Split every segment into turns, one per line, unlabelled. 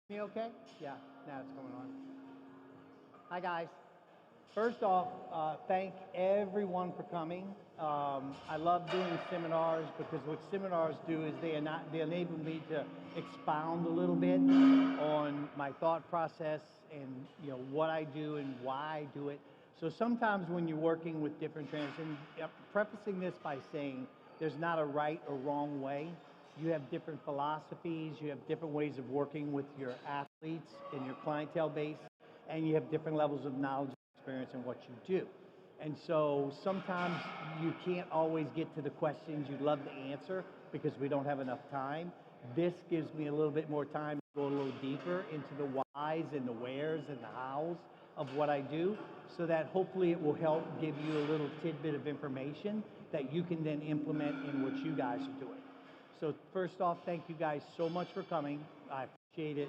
Me okay? Yeah, now it's going on. Hi, guys. First off, thank everyone for coming. I love doing seminars because what seminars do is they enable me to expound a little bit on my thought process and what I do and why I do it. So sometimes when you're working with different trainers, and prefacing this by saying there's not a right or wrong way. You have different philosophies, you have different ways of working with your athletes and your clientele base, and you have different levels of knowledge and experience in what you do. And so sometimes you can't always get to the questions you'd love to answer because we don't have enough time. This gives me a little bit more time to go a little deeper into the whys and the wheres and the hows of what I do, so that hopefully it will help give you a little tidbit of information that you can then implement in what you guys are doing. So first off, thank you guys so much for coming. I appreciate it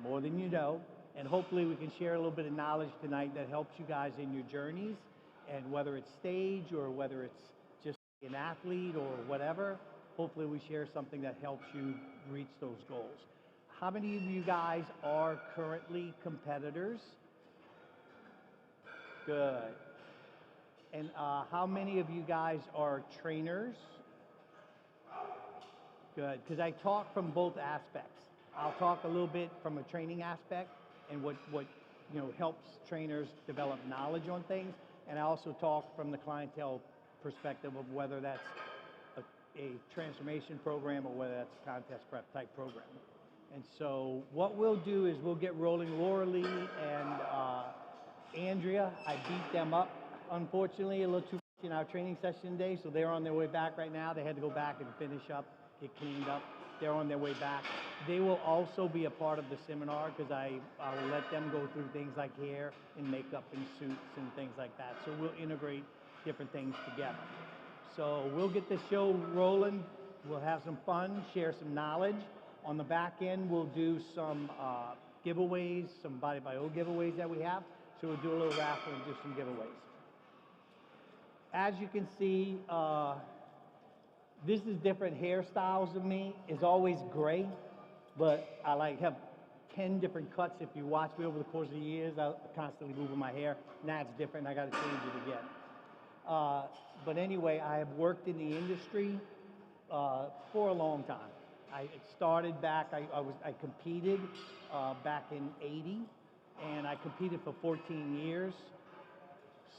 more than you know. And hopefully we can share a little bit of knowledge tonight that helps you guys in your journeys. And whether it's stage or whether it's just an athlete or whatever, hopefully we share something that helps you reach those goals. How many of you guys are currently competitors? Good. And how many of you guys are trainers? Good, because I talk from both aspects. I'll talk a little bit from a training aspect and what helps trainers develop knowledge on things, and I also talk from the clientele perspective of whether that's a transformation program or whether that's a contest prep type program. And so what we'll do is we'll get rolling. Laura Lee and Andrea, I beat them up, unfortunately, a little too much in our training session today, so they're on their way back right now. They had to go back and finish up, get cleaned up. They're on their way back. They will also be a part of the seminar because I will let them go through things like hair and makeup and suits and things like that. So we'll integrate different things together. So we'll get the show rolling. We'll have some fun, share some knowledge. On the back end, we'll do some giveaways, some body by O giveaways that we have. So we'll do a little raffle and do some giveaways. As you can see, this is different hairstyles of me. It's always gray, but I have 10 different cuts. If you watch me over the course of the years, I'm constantly moving my hair. Now it's different, I gotta change it again. But anyway, I have worked in the industry for a long time. I started back, I competed back in '80, and I competed for 14 years.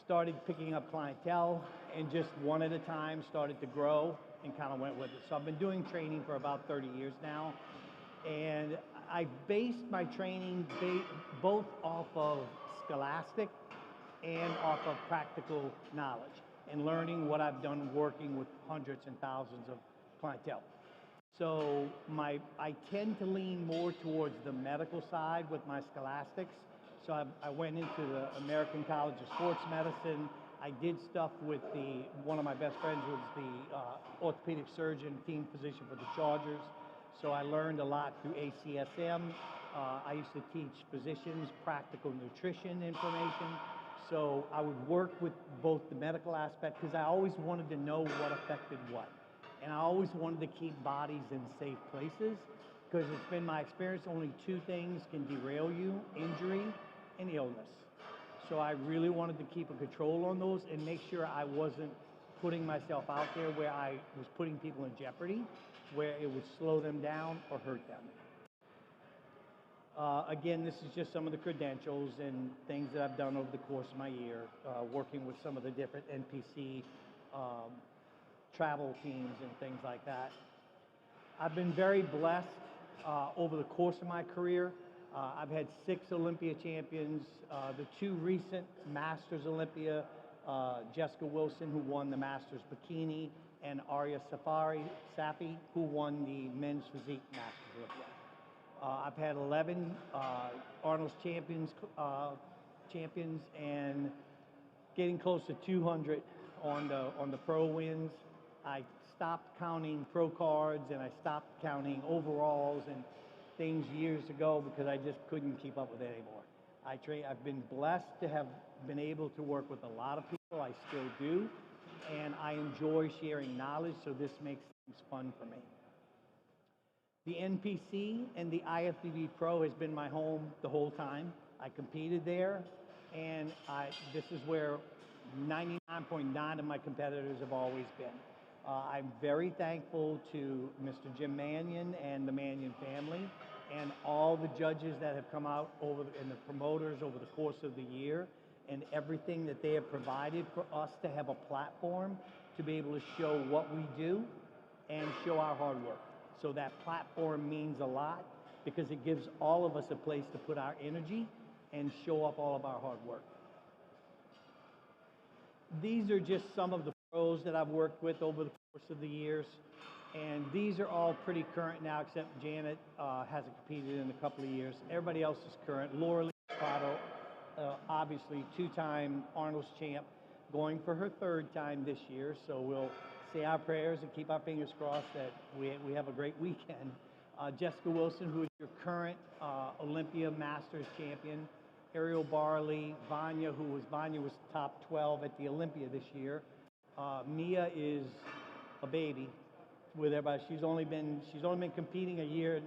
Started picking up clientele, and just one at a time started to grow and kind of went with it. So I've been doing training for about 30 years now, and I based my training both off of scholastic and off of practical knowledge and learning what I've done working with hundreds and thousands of clientele. So I tend to lean more towards the medical side with my scholastics. So I went into the American College of Sports Medicine. I did stuff with one of my best friends was the orthopedic surgeon, team physician for the Chargers. So I learned a lot through ACSM. I used to teach physicians practical nutrition information. So I would work with both the medical aspect because I always wanted to know what affected what. And I always wanted to keep bodies in safe places because it's been my experience only two things can derail you: injury and illness. So I really wanted to keep a control on those and make sure I wasn't putting myself out there where I was putting people in jeopardy, where it would slow them down or hurt them. Again, this is just some of the credentials and things that I've done over the course of my year, working with some of the different NPC travel teams and things like that. I've been very blessed over the course of my career. I've had 6 Olympia champions, the 2 recent Masters Olympia, Jessica Wilson, who won the Masters Bikini, and Arya Safi, who won the Men's Physique Masters Olympia. I've had 11 Arnold's champions, and getting close to 200 on the pro wins. I stopped counting pro cards and I stopped counting overalls and things years ago because I just couldn't keep up with it anymore. I've been blessed to have been able to work with a lot of people. I still do, and I enjoy sharing knowledge, so this makes things fun for me. The NPC and the IFBB Pro has been my home the whole time. I competed there, and this is where 99.9 of my competitors have always been. I'm very thankful to Mr. Jim Mannion and the Mannion family and all the judges that have come out and the promoters over the course of the year, and everything that they have provided for us to have a platform to be able to show what we do and show our hard work. So that platform means a lot because it gives all of us a place to put our energy and show up all of our hard work. These are just some of the pros that I've worked with over the course of the years. And these are all pretty current now, except Janet hasn't competed in a couple of years. Everybody else is current. Laura Lee Scotto, obviously two-time Arnold's champ, going for her third time this year. So we'll say our prayers and keep our fingers crossed that we have a great weekend. Jessica Wilson, who is your current Olympia Masters champion. Ariel Barley, Vanya was top 12 at the Olympia this year. Mia is a baby with everybody. She's only been competing a year,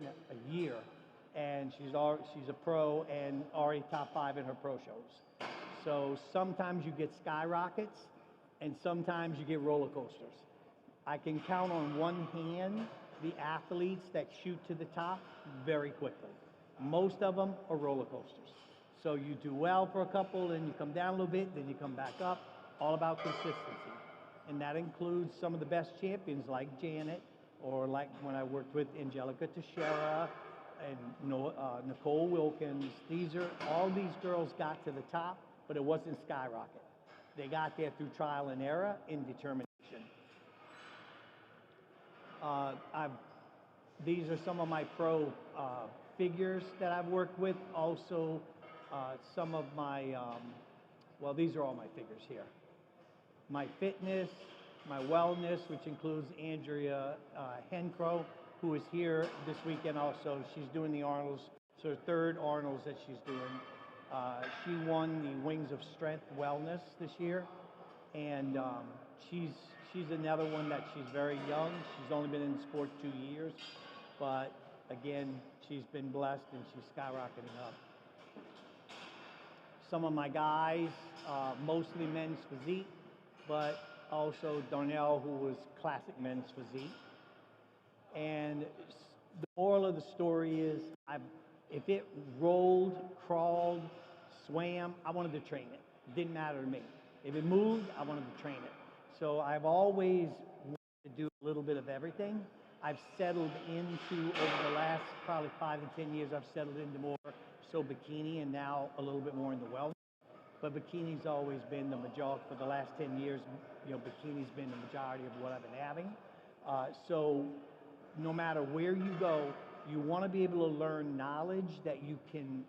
and she's a pro and already top 5 in her pro shows. So sometimes you get skyrockets, and sometimes you get roller coasters. I can count on one hand the athletes that shoot to the top very quickly. Most of them are roller coasters. So you do well for a couple, then you come down a little bit, then you come back up. All about consistency. And that includes some of the best champions like Janet, or like when I worked with Angelica Teixeira and Nicole Wilkins. All these girls got to the top, but it wasn't skyrocket. They got there through trial and error and determination. These are some of my pro figures that I've worked with. Also, some of my, these are all my figures here. My fitness, my wellness, which includes Andrea Hencrow, who is here this weekend also. She's doing the Arnold's, so her third Arnold's that she's doing. She won the Wings of Strength Wellness this year, and she's another one that she's very young. She's only been in the sport 2 years, but again, she's been blessed and she's skyrocketing up. Some of my guys, mostly men's physique, but also Darnell, who was classic men's physique. And the moral of the story is, if it rolled, crawled, swam, I wanted to train it. It didn't matter to me. If it moved, I wanted to train it. So I've always wanted to do a little bit of everything. I've settled into, over the last probably 5 to 10 years, I've settled into more so bikini and now a little bit more in the wellness. But bikini's always been the majority for the last 10 years. Bikini's been the majority of what I've been having. So no matter where you go, you want to be able to learn knowledge that you can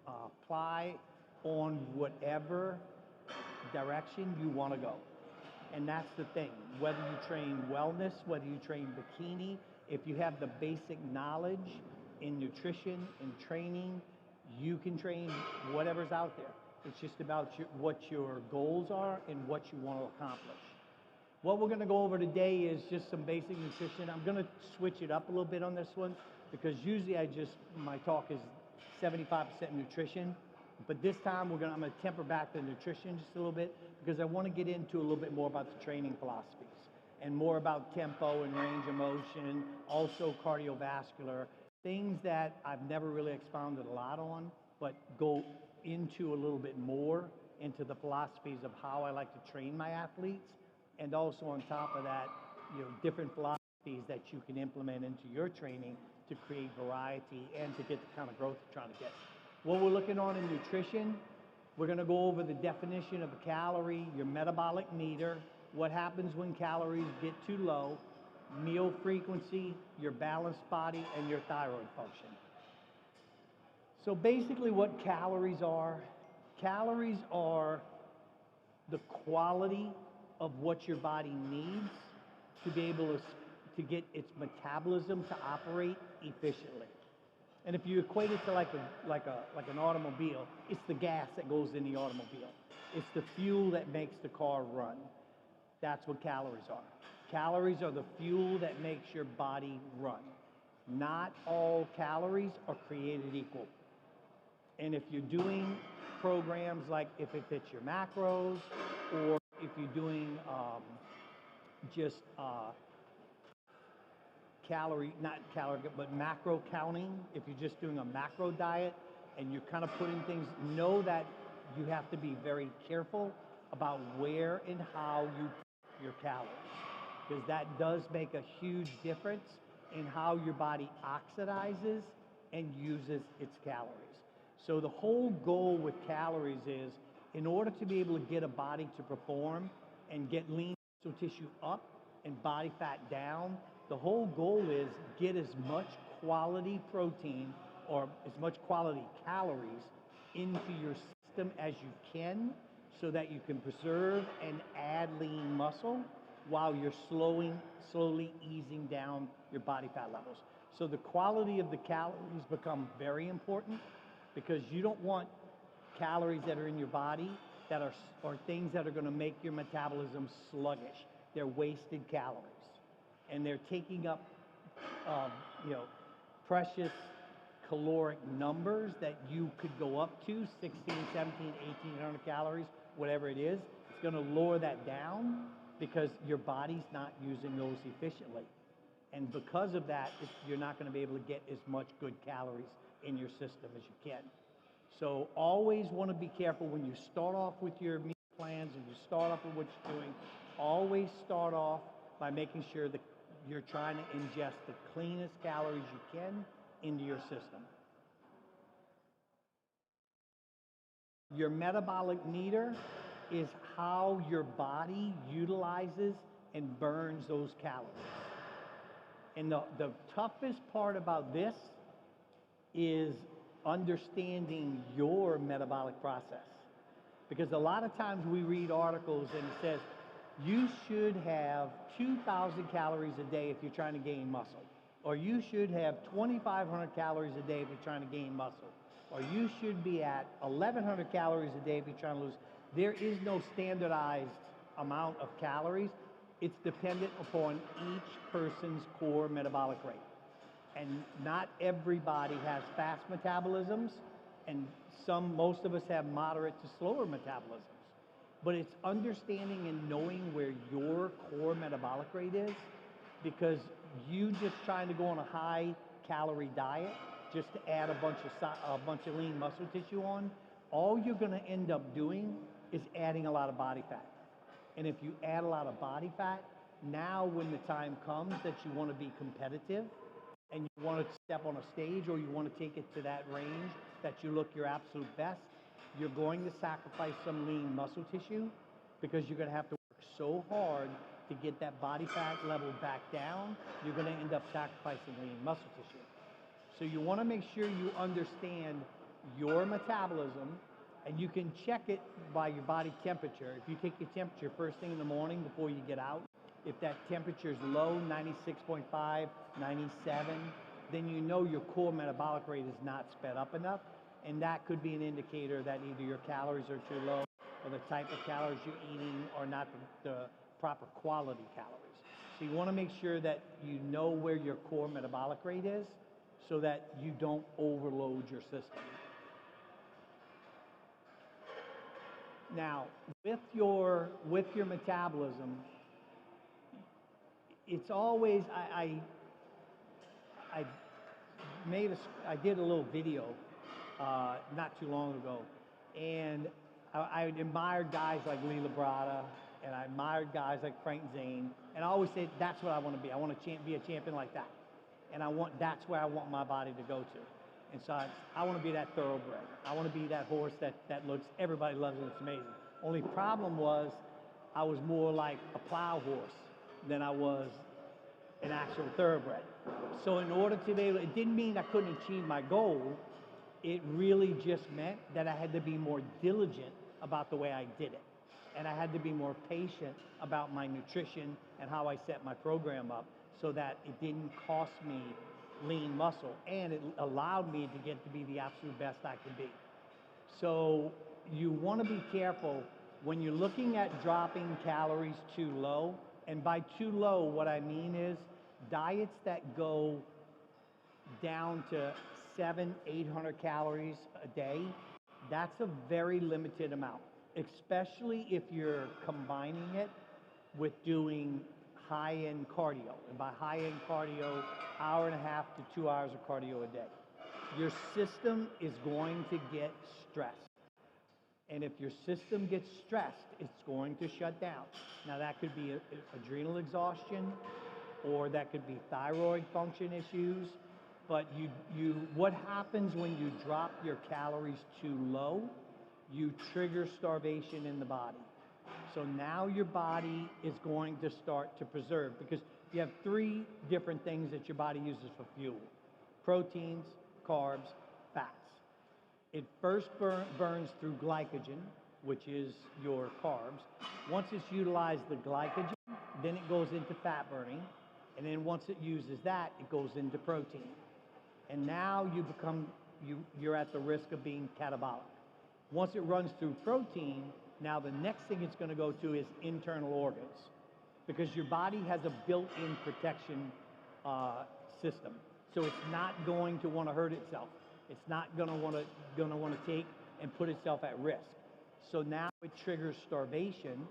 apply on whatever direction you want to go. And that's the thing. Whether you train wellness, whether you train bikini, if you have the basic knowledge in nutrition and training, you can train whatever's out there. It's just about what your goals are and what you want to accomplish. What we're going to go over today is just some basic nutrition. I'm going to switch it up a little bit on this one because usually my talk is 75% nutrition. But this time I'm going to temper back the nutrition just a little bit because I want to get into a little bit more about the training philosophies and more about tempo and range of motion, also cardiovascular, things that I've never really expounded a lot on, but go into a little bit more into the philosophies of how I like to train my athletes, and also on top of that, different philosophies that you can implement into your training to create variety and to get the kind of growth you're trying to get. What we're looking on in nutrition, we're going to go over the definition of a calorie, your metabolic meter, what happens when calories get too low, meal frequency, your balanced body, and your thyroid function. So basically what calories are the quality of what your body needs to be able to get its metabolism to operate efficiently. And if you equate it to like an automobile, it's the gas that goes in the automobile. It's the fuel that makes the car run. That's what calories are. Calories are the fuel that makes your body run. Not all calories are created equal. And if you're doing programs like if it fits your macros, or if you're doing just not calorie, but macro counting, if you're just doing a macro diet and you're kind of putting things, know that you have to be very careful about where and how you put your calories, because that does make a huge difference in how your body oxidizes and uses its calories. So the whole goal with calories is, in order to be able to get a body to perform and get lean muscle tissue up and body fat down, the whole goal is get as much quality protein or as much quality calories into your system as you can, so that you can preserve and add lean muscle while you're slowly easing down your body fat levels. So the quality of the calories become very important, because you don't want calories that are in your body that are things that are going to make your metabolism sluggish. They're wasted calories, and they're taking up precious caloric numbers that you could go up to 16, 17, 1800 calories, whatever it is. It's going to lower that down because your body's not using those efficiently. And because of that, you're not going to be able to get as much good calories in your system as you can. So always want to be careful when you start off with your meal plans and you start off with what you're doing. Always start off by making sure that you're trying to ingest the cleanest calories you can into your system. Your metabolic meter is how your body utilizes and burns those calories. And the toughest part about this is understanding your metabolic process. Because a lot of times we read articles and it says, you should have 2,000 calories a day if you're trying to gain muscle. Or you should have 2,500 calories a day if you're trying to gain muscle. Or you should be at 1,100 calories a day if you're trying to lose. There is no standardized amount of calories. It's dependent upon each person's core metabolic rate. And not everybody has fast metabolisms, and most of us have moderate to slower metabolisms. But it's understanding and knowing where your core metabolic rate is, because you just trying to go on a high calorie diet just to add a bunch of lean muscle tissue on, all you're going to end up doing is adding a lot of body fat. And if you add a lot of body fat, now when the time comes that you want to be competitive and you want to step on a stage, or you want to take it to that range that you look your absolute best, you're going to sacrifice some lean muscle tissue, because you're going to have to work so hard to get that body fat level back down. You're going to end up sacrificing lean muscle tissue. So you want to make sure you understand your metabolism, and you can check it by your body temperature. If you take your temperature first thing in the morning before you get out, if that temperature is low, 96.5, 97, then you know your core metabolic rate is not sped up enough, and that could be an indicator that either your calories are too low, or the type of calories you're eating are not the proper quality calories. So you want to make sure that you know where your core metabolic rate is, so that you don't overload your system. Now, with your metabolism, it's always, I did a little video not too long ago, and I admired guys like Lee Labrada, and I admired guys like Frank Zane, and I always said, that's what I want to be. I want to be a champion like that. And that's where I want my body to go to. And so I want to be that thoroughbred. I want to be that horse that looks, everybody loves it, it's amazing. Only problem was, I was more like a plow horse than I was an actual thoroughbred. So in order to be able, it didn't mean I couldn't achieve my goal. It really just meant that I had to be more diligent about the way I did it. And I had to be more patient about my nutrition and how I set my program up, so that it didn't cost me lean muscle, and it allowed me to get to be the absolute best I could be. So you want to be careful when you're looking at dropping calories too low. And by too low, what I mean is diets that go down to 800 calories a day, that's a very limited amount, especially if you're combining it with doing high-end cardio. And by high-end cardio, hour and a half to 2 hours of cardio a day. Your system is going to get stressed. And if your system gets stressed, it's going to shut down. Now that could be adrenal exhaustion, or that could be thyroid function issues. But what happens when you drop your calories too low? You trigger starvation in the body. So now your body is going to start to preserve, because you have three different things that your body uses for fuel: proteins, carbs, fats. It first burns through glycogen, which is your carbs. Once it's utilized the glycogen, then it goes into fat burning. And then once it uses that, it goes into protein. And now you're at the risk of being catabolic. Once it runs through protein, now the next thing it's going to go to is internal organs, because your body has a built-in protection system. So it's not going to want to hurt itself. It's not going to want to take and put itself at risk. So now it triggers starvation,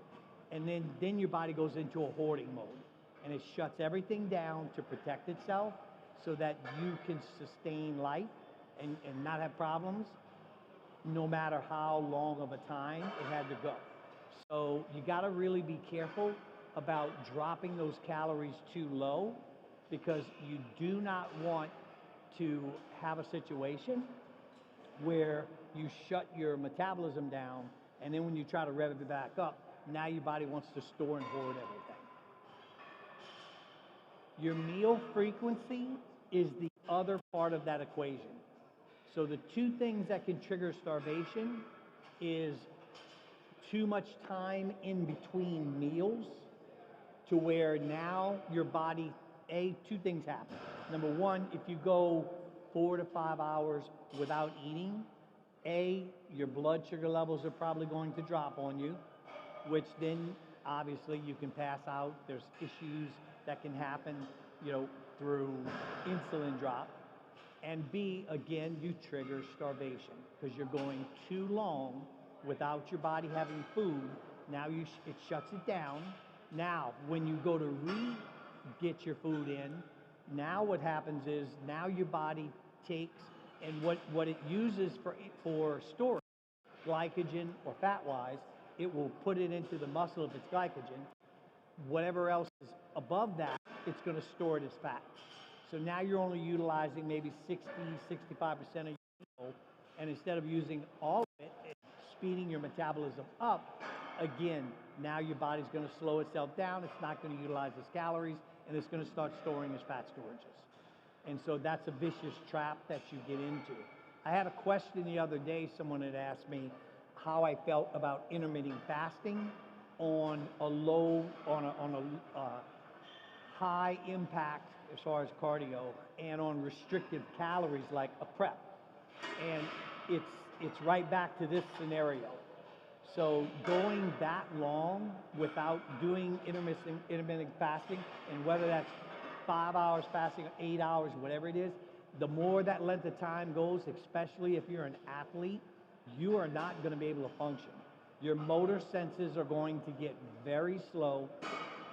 and then your body goes into a hoarding mode, and it shuts everything down to protect itself so that you can sustain life and not have problems, no matter how long of a time it had to go. So you got to really be careful about dropping those calories too low, because you do not want to have a situation where you shut your metabolism down, and then when you try to rev it back up, now your body wants to store and hoard everything. Your meal frequency is the other part of that equation. So the two things that can trigger starvation is too much time in between meals, to where now your body, two things happen. Number one, if you go 4 to 5 hours without eating, your blood sugar levels are probably going to drop on you, which then obviously you can pass out. There's issues that can happen, through insulin drop. And B, again, you trigger starvation, because you're going too long without your body having food. Now it shuts it down. Now, when you go to get your food in, now what happens is, now your body takes, and what it uses for storage, glycogen or fat-wise, it will put it into the muscle if it's glycogen. Whatever else is above that, it's going to store it as fat. So now you're only utilizing maybe 60, 65% of your meal, and instead of using all of it, speeding your metabolism up, again, now your body's going to slow itself down. It's not going to utilize its calories, and it's going to start storing as fat storages. And so that's a vicious trap that you get into. I had a question the other day. Someone had asked me how I felt about intermittent fasting on a high impact as far as cardio, and on restrictive calories like a prep. And it's right back to this scenario. So going that long without doing intermittent fasting, and whether that's 5 hours fasting or 8 hours, whatever it is, the more that length of time goes, especially if you're an athlete, you are not going to be able to function. Your motor senses are going to get very slow.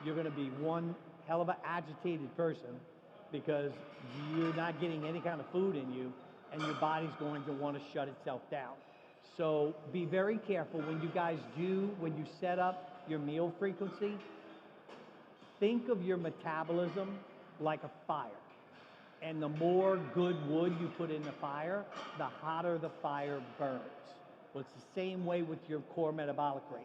You're going to be one hell of an agitated person, because you're not getting any kind of food in you, and your body's going to want to shut itself down. So be very careful when you set up your meal frequency. Think of your metabolism like a fire. And the more good wood you put in the fire, the hotter the fire burns. Well, it's the same way with your core metabolic rate.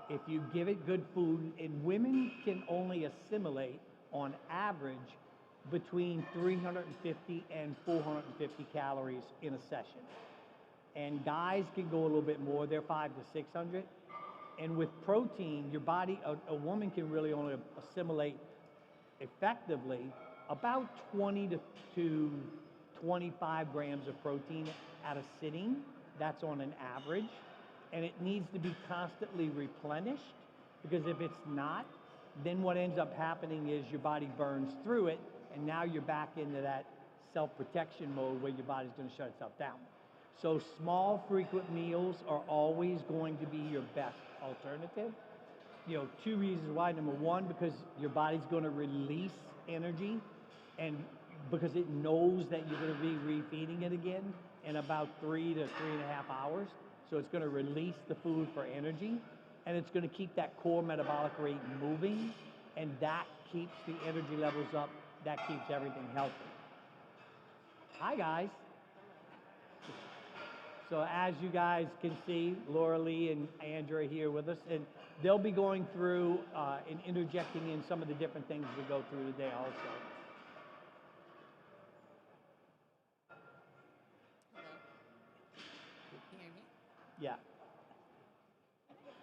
If you give it good food, and women can only assimilate on average between 350 and 450 calories in a session. And guys can go a little bit more, they're 500 to 600. And with protein, your body, a woman can really only assimilate effectively about 20 to 25 grams of protein at a sitting. That's on an average. And it needs to be constantly replenished, because if it's not, then what ends up happening is your body burns through it, and now you're back into that self-protection mode where your body's going to shut itself down. So small, frequent meals are always going to be your best alternative. You know, two reasons why. Number one, because your body's going to release energy, and because it knows that you're going to be refeeding it again in about 3 to 3.5 hours. So it's going to release the food for energy, and it's going to keep that core metabolic rate moving, and that keeps the energy levels up. That keeps everything healthy. Hi, guys. So as you guys can see, Laura Lee and Andrew are here with us, and they'll be going through and interjecting in some of the different things we go through today also.
Hello. Can you hear me?
Yeah.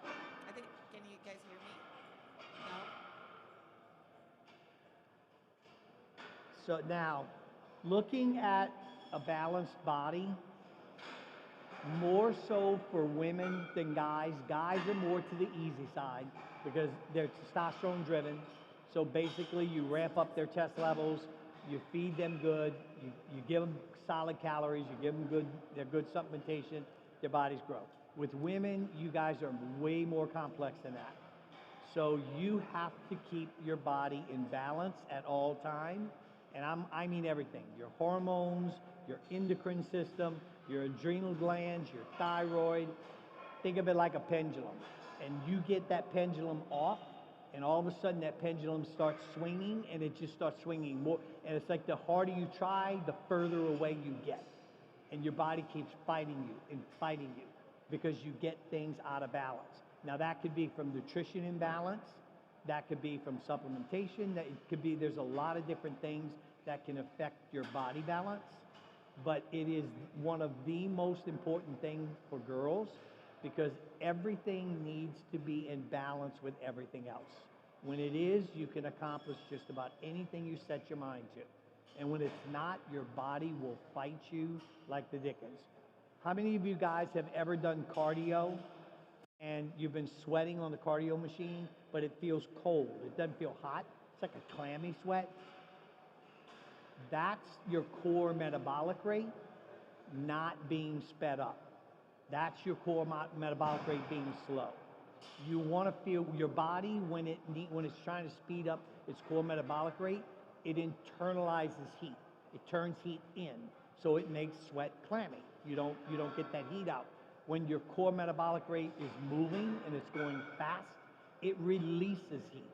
I think, can you guys hear me? No?
So now, looking at a balanced body, more so for women than guys. Guys are more to the easy side because they're testosterone driven. So basically you ramp up their test levels, you feed them good, you give them solid calories, you give them their good supplementation, their bodies grow. With women, you guys are way more complex than that. So you have to keep your body in balance at all times. And I mean everything, your hormones, your endocrine system, your adrenal glands, your thyroid. Think of it like a pendulum. And you get that pendulum off, and all of a sudden that pendulum starts swinging, and it just starts swinging more. And it's like the harder you try, the further away you get. And your body keeps fighting you and fighting you because you get things out of balance. Now that could be from nutrition imbalance, that could be from supplementation, that it could be, there's a lot of different things that can affect your body balance. But it is one of the most important things for girls because everything needs to be in balance with everything else. When it is, you can accomplish just about anything you set your mind to. And when it's not, your body will fight you like the dickens. How many of you guys have ever done cardio and you've been sweating on the cardio machine, but it feels cold? It doesn't feel hot. It's like a clammy sweat. That's your core metabolic rate not being sped up. That's your core metabolic rate being slow. You want to feel your body when it's trying to speed up its core metabolic rate, it internalizes heat. It turns heat in, so it makes sweat clammy. You don't get that heat out. When your core metabolic rate is moving and it's going fast, it releases heat.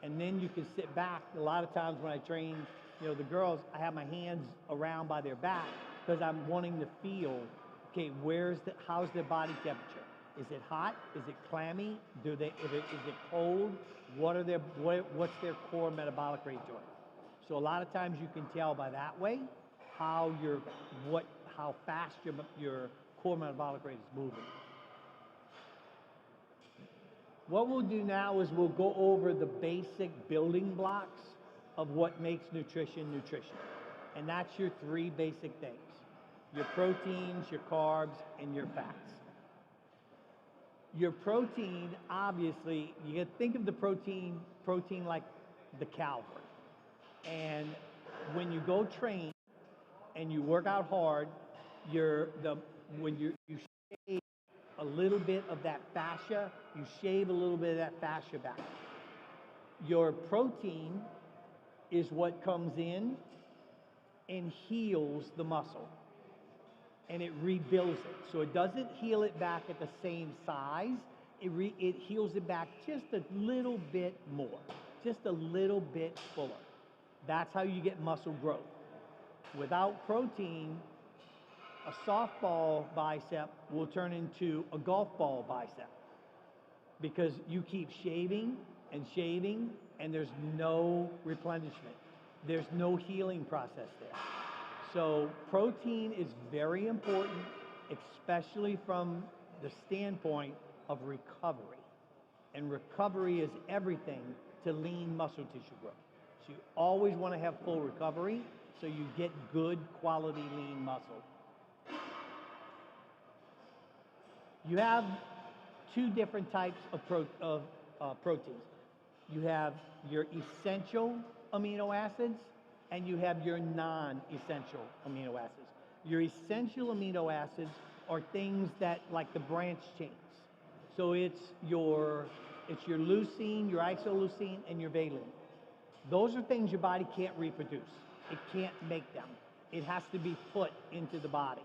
And then you can sit back. A lot of times when I train, you know, the girls, I have my hands around by their back because I'm wanting to feel, okay, how's their body temperature? Is it hot? Is it clammy? Is it cold? What's their core metabolic rate doing? So a lot of times you can tell by that way how fast your core metabolic rate is moving. What we'll do now is we'll go over the basic building blocks of what makes nutrition nutrition. And that's your three basic things: your proteins, your carbs, and your fats. Your protein, obviously, you can think of the protein like the Calvary. And when you go train and you work out hard, when you shave a little bit of that fascia, you shave a little bit of that fascia back. Your protein is what comes in and heals the muscle, and it rebuilds it. So it doesn't heal it back at the same size. It heals it back just a little bit more, just a little bit fuller. That's how you get muscle growth. Without protein, a softball bicep will turn into a golf ball bicep because you keep shaving and shaving and there's no replenishment. There's no healing process there. So protein is very important, especially from the standpoint of recovery. And recovery is everything to lean muscle tissue growth. So you always want to have full recovery so you get good quality lean muscle. You have two different types of proteins. You have your essential amino acids and you have your non-essential amino acids. Your essential amino acids are things that like the branch chains. So it's your leucine, your isoleucine, and your valine. Those are things your body can't reproduce. It can't make them. It has to be put into the body.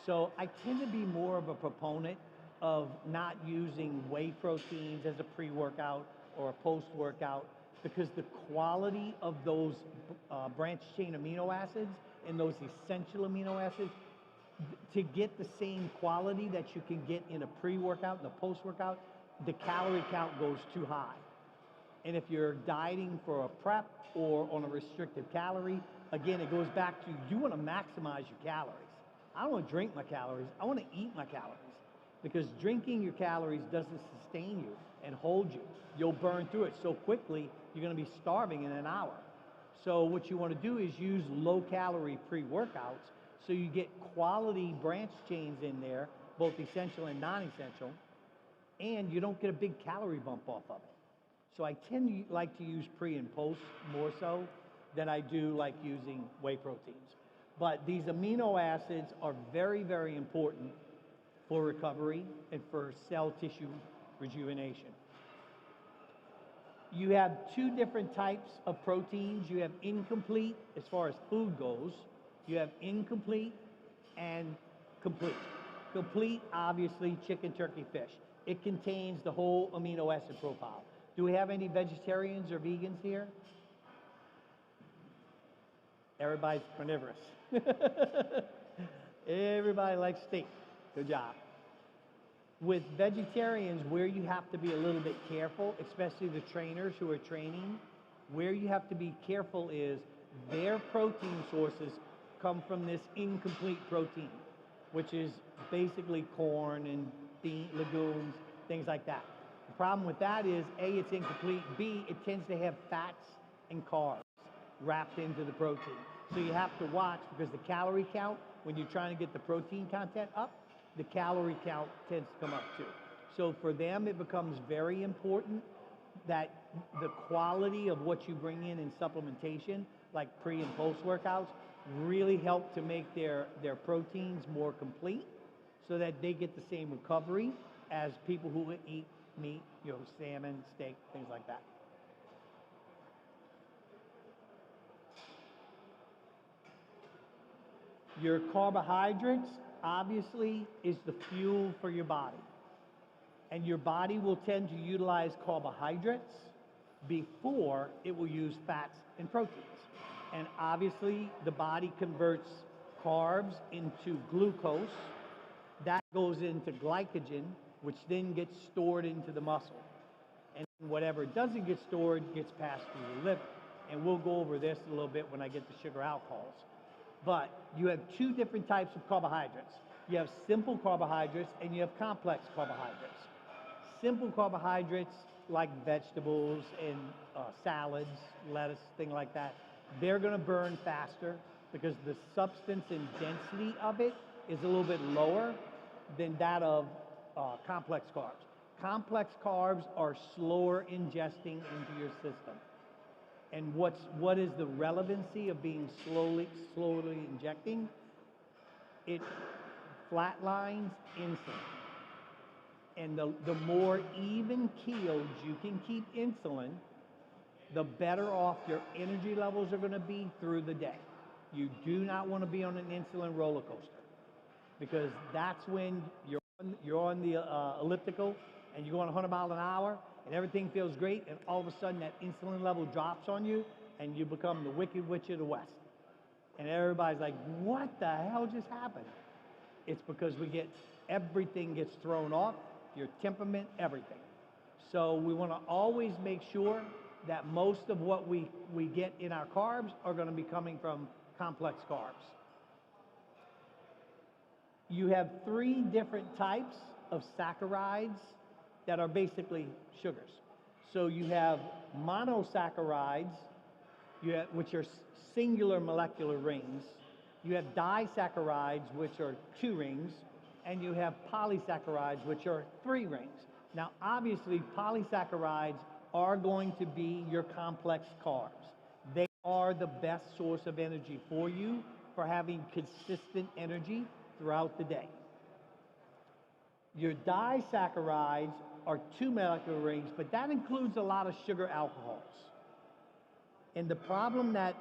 So I tend to be more of a proponent of not using whey proteins as a pre-workout or a post-workout because the quality of those branch chain amino acids and those essential amino acids to get the same quality that you can get in a pre-workout and a post-workout, the calorie count goes too high. And if you're dieting for a prep or on a restricted calorie, again, it goes back to you want to maximize your calories. I don't want to drink my calories. I want to eat my calories because drinking your calories doesn't sustain you and hold you. You'll burn through it so quickly, you're going to be starving in an hour. So what you want to do is use low-calorie pre-workouts so you get quality branch chains in there, both essential and non-essential, and you don't get a big calorie bump off of it. So I tend to like to use pre and post more so than I do like using whey proteins. But these amino acids are very, very important for recovery and for cell tissue rejuvenation. You have two different types of proteins. You have incomplete as far as food goes. You have incomplete and complete. Complete, obviously, chicken, turkey, fish. It contains the whole amino acid profile. Do we have any vegetarians or vegans here? Everybody's carnivorous. Everybody likes steak. Good job. With vegetarians, where you have to be a little bit careful, especially the trainers who are training, where you have to be careful is their protein sources come from this incomplete protein, which is basically corn and bean, legumes, things like that. The problem with that is, A, it's incomplete, B, it tends to have fats and carbs wrapped into the protein. So you have to watch because the calorie count, when you're trying to get the protein content up, the calorie count tends to come up too. So for them, it becomes very important that the quality of what you bring in supplementation, like pre and post workouts, really help to make their proteins more complete so that they get the same recovery as people who eat meat, salmon, steak, things like that. Your carbohydrates, obviously, is the fuel for your body. And your body will tend to utilize carbohydrates before it will use fats and proteins. And obviously, the body converts carbs into glucose. That goes into glycogen, which then gets stored into the muscle. And whatever doesn't get stored gets passed through the liver. And we'll go over this a little bit when I get to sugar alcohols. But you have two different types of carbohydrates. You have simple carbohydrates and you have complex carbohydrates. Simple carbohydrates like vegetables and salads, lettuce, things like that, they're going to burn faster because the substance and density of it is a little bit lower than that of complex carbs. Complex carbs are slower ingesting into your system. And what is the relevancy of being slowly injecting? It flatlines insulin. And the more even keeled you can keep insulin, the better off your energy levels are going to be through the day. You do not want to be on an insulin roller coaster because that's when you're on the elliptical and you're going 100 miles an hour and everything feels great, and all of a sudden that insulin level drops on you and you become the Wicked Witch of the West. And everybody's like, what the hell just happened? It's because everything gets thrown off, your temperament, everything. So we want to always make sure that most of what we get in our carbs are going to be coming from complex carbs. You have 3 different types of saccharides that are basically sugars. So you have monosaccharides, which are singular molecular rings. You have disaccharides, which are 2 rings, and you have polysaccharides, which are 3 rings. Now, obviously, polysaccharides are going to be your complex carbs. They are the best source of energy for you for having consistent energy throughout the day. Your disaccharides are 2 molecular rings, but that includes a lot of sugar alcohols. And the problem that,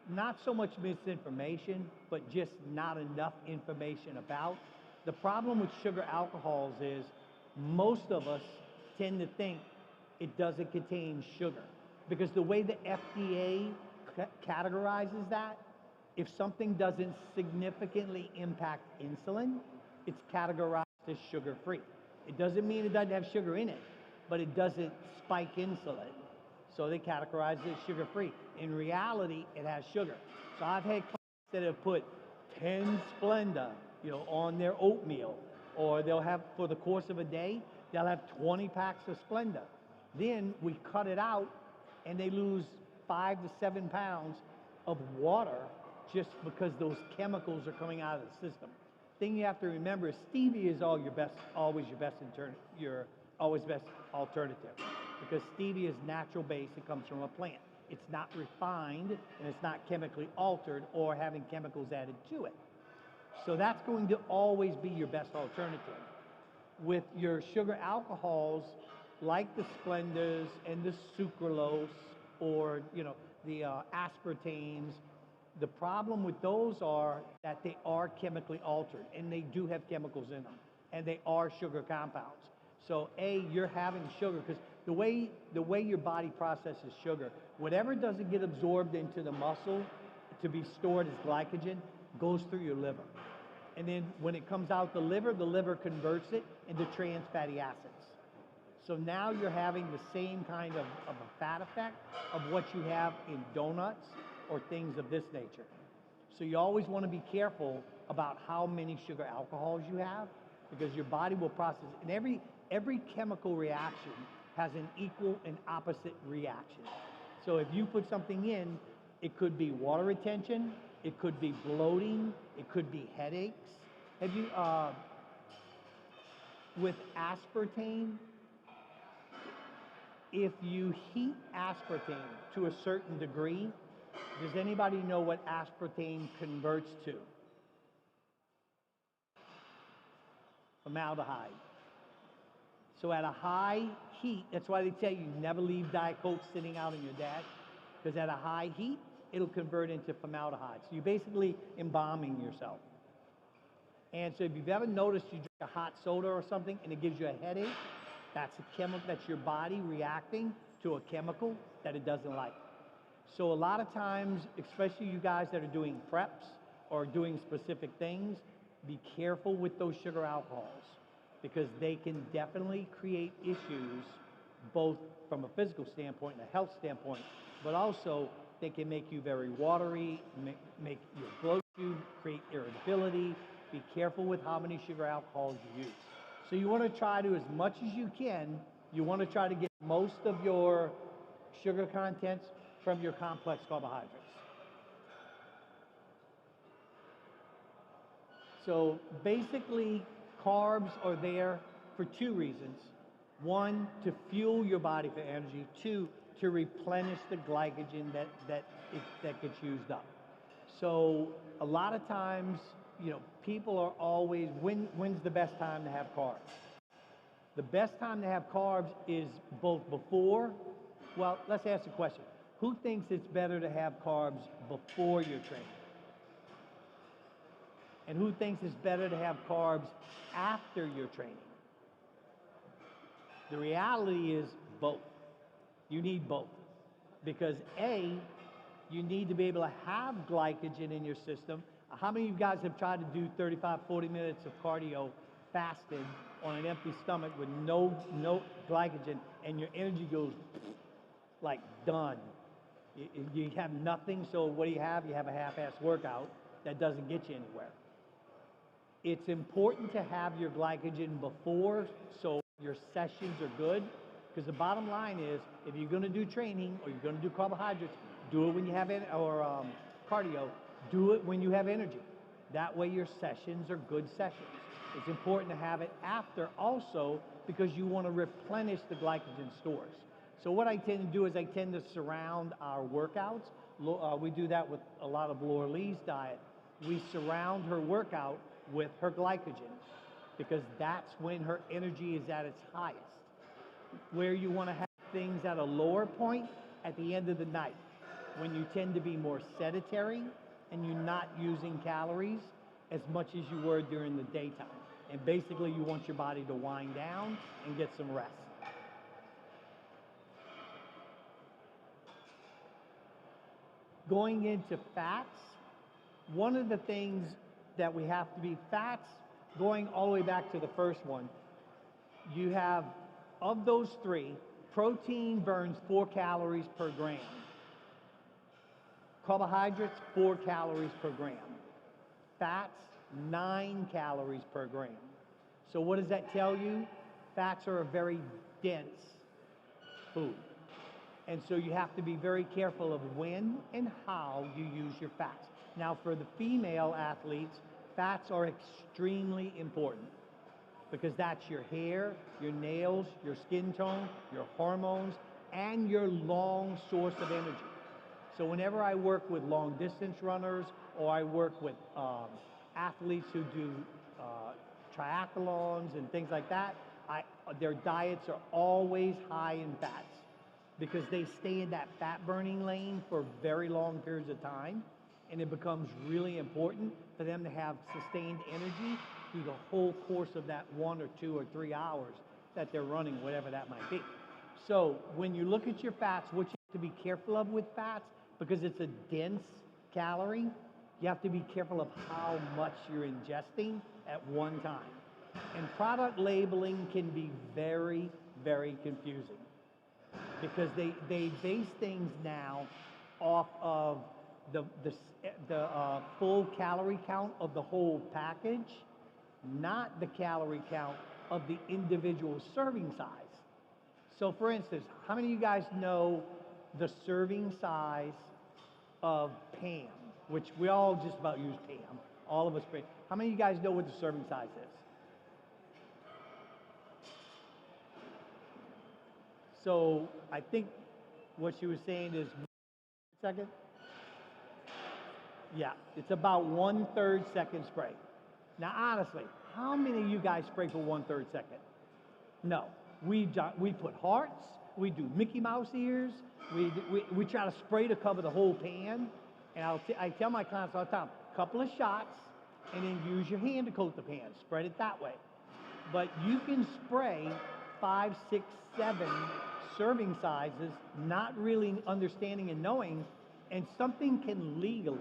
not so much misinformation, but just not enough information about, the problem with sugar alcohols is most of us tend to think it doesn't contain sugar. Because the way the FDA categorizes that, if something doesn't significantly impact insulin, it's categorized as sugar-free. It doesn't mean it doesn't have sugar in it, but it doesn't spike insulin. So they categorize it as sugar-free. In reality, it has sugar. So I've had clients that have put 10 Splenda, on their oatmeal, or they'll have, for the course of a day, they'll have 20 packs of Splenda. Then we cut it out, and they lose 5 to 7 pounds of water just because those chemicals are coming out of the system. Thing you have to remember is stevia is always your best alternative, because stevia is natural base. It comes from a plant. It's not refined, and it's not chemically altered or having chemicals added to it. So that's going to always be your best alternative. With your sugar alcohols, like the Splendas and the sucralose, or the aspartames, the problem with those are that they are chemically altered, and they do have chemicals in them, and they are sugar compounds. So you're having sugar, because the way your body processes sugar, whatever doesn't get absorbed into the muscle to be stored as glycogen goes through your liver. And then when it comes out the liver converts it into trans fatty acids. So now you're having the same kind of a fat effect of what you have in donuts or things of this nature. So you always want to be careful about how many sugar alcohols you have, because your body will process, and every chemical reaction has an equal and opposite reaction. So if you put something in, it could be water retention, it could be bloating, it could be headaches. Have you, with aspartame, if you heat aspartame to a certain degree, does anybody know what aspartame converts to? Formaldehyde. So at a high heat, that's why they tell you never leave Diet Coke sitting out in your dash, because at a high heat, it'll convert into formaldehyde. So you're basically embalming yourself. And so if you've ever noticed you drink a hot soda or something and it gives you a headache, that's a chemical, that's your body reacting to a chemical that it doesn't like. So a lot of times, especially you guys that are doing preps or doing specific things, be careful with those sugar alcohols, because they can definitely create issues, both from a physical standpoint and a health standpoint, but also they can make you very watery, make you bloat you, create irritability. Be careful with how many sugar alcohols you use. So you want to try to, as much as you can, you want to try to get most of your sugar contents from your complex carbohydrates. So basically, carbs are there for 2 reasons. 1, to fuel your body for energy. 2, to replenish the glycogen that gets used up. So a lot of times, people are always, when's the best time to have carbs? The best time to have carbs is both before, well, let's ask the question. Who thinks it's better to have carbs before your training? And who thinks it's better to have carbs after your training? The reality is both. You need both. Because you need to be able to have glycogen in your system. How many of you guys have tried to do 35, 40 minutes of cardio fasted on an empty stomach with no glycogen, and your energy goes like done? You have nothing, so what do you have? You have a half-assed workout that doesn't get you anywhere. It's important to have your glycogen before, so your sessions are good, because the bottom line is, if you're going to do training or you're going to do carbohydrates, do it when you have cardio. Do it when you have energy. That way your sessions are good sessions. It's important to have it after also, because you want to replenish the glycogen stores. So what I tend to do is I tend to surround our workouts. We do that with a lot of Laura Lee's diet. We surround her workout with her glycogen because that's when her energy is at its highest. Where you want to have things at a lower point at the end of the night, when you tend to be more sedentary and you're not using calories as much as you were during the daytime. And basically you want your body to wind down and get some rest. Going into fats, one of the things that we have to be fats, going all the way back to the first one, you have, of those three, protein burns 4 calories per gram. Carbohydrates, 4 calories per gram. Fats, 9 calories per gram. So what does that tell you? Fats are a very dense food. And so you have to be very careful of when and how you use your fats. Now for the female athletes, fats are extremely important because that's your hair, your nails, your skin tone, your hormones, and your long source of energy. So whenever I work with long distance runners or I work with athletes who do triathlons and things like that, their diets are always high in fats because they stay in that fat burning lane for very long periods of time, and it becomes really important for them to have sustained energy through the whole course of that 1 or 2 or 3 hours that they're running, whatever that might be. So when you look at your fats, what you have to be careful of with fats, because it's a dense calorie, you have to be careful of how much you're ingesting at one time. And product labeling can be very, very confusing because they base things now off of the full calorie count of the whole package, not the calorie count of the individual serving size. So for instance, how many of you guys know the serving size of Pam, which we all just about use Pam, all of us. How many of you guys know what the serving size is? So I think what she was saying is, second? Yeah, it's about 1/3 second spray. Now honestly, how many of you guys spray for 1/3 second? No, we put hearts, we do Mickey Mouse ears, we try to spray to cover the whole pan, and I tell my clients all the time, couple of shots, and then use your hand to coat the pan, spread it that way. But you can spray 5, 6, 7 serving sizes, not really understanding and knowing, and something can legally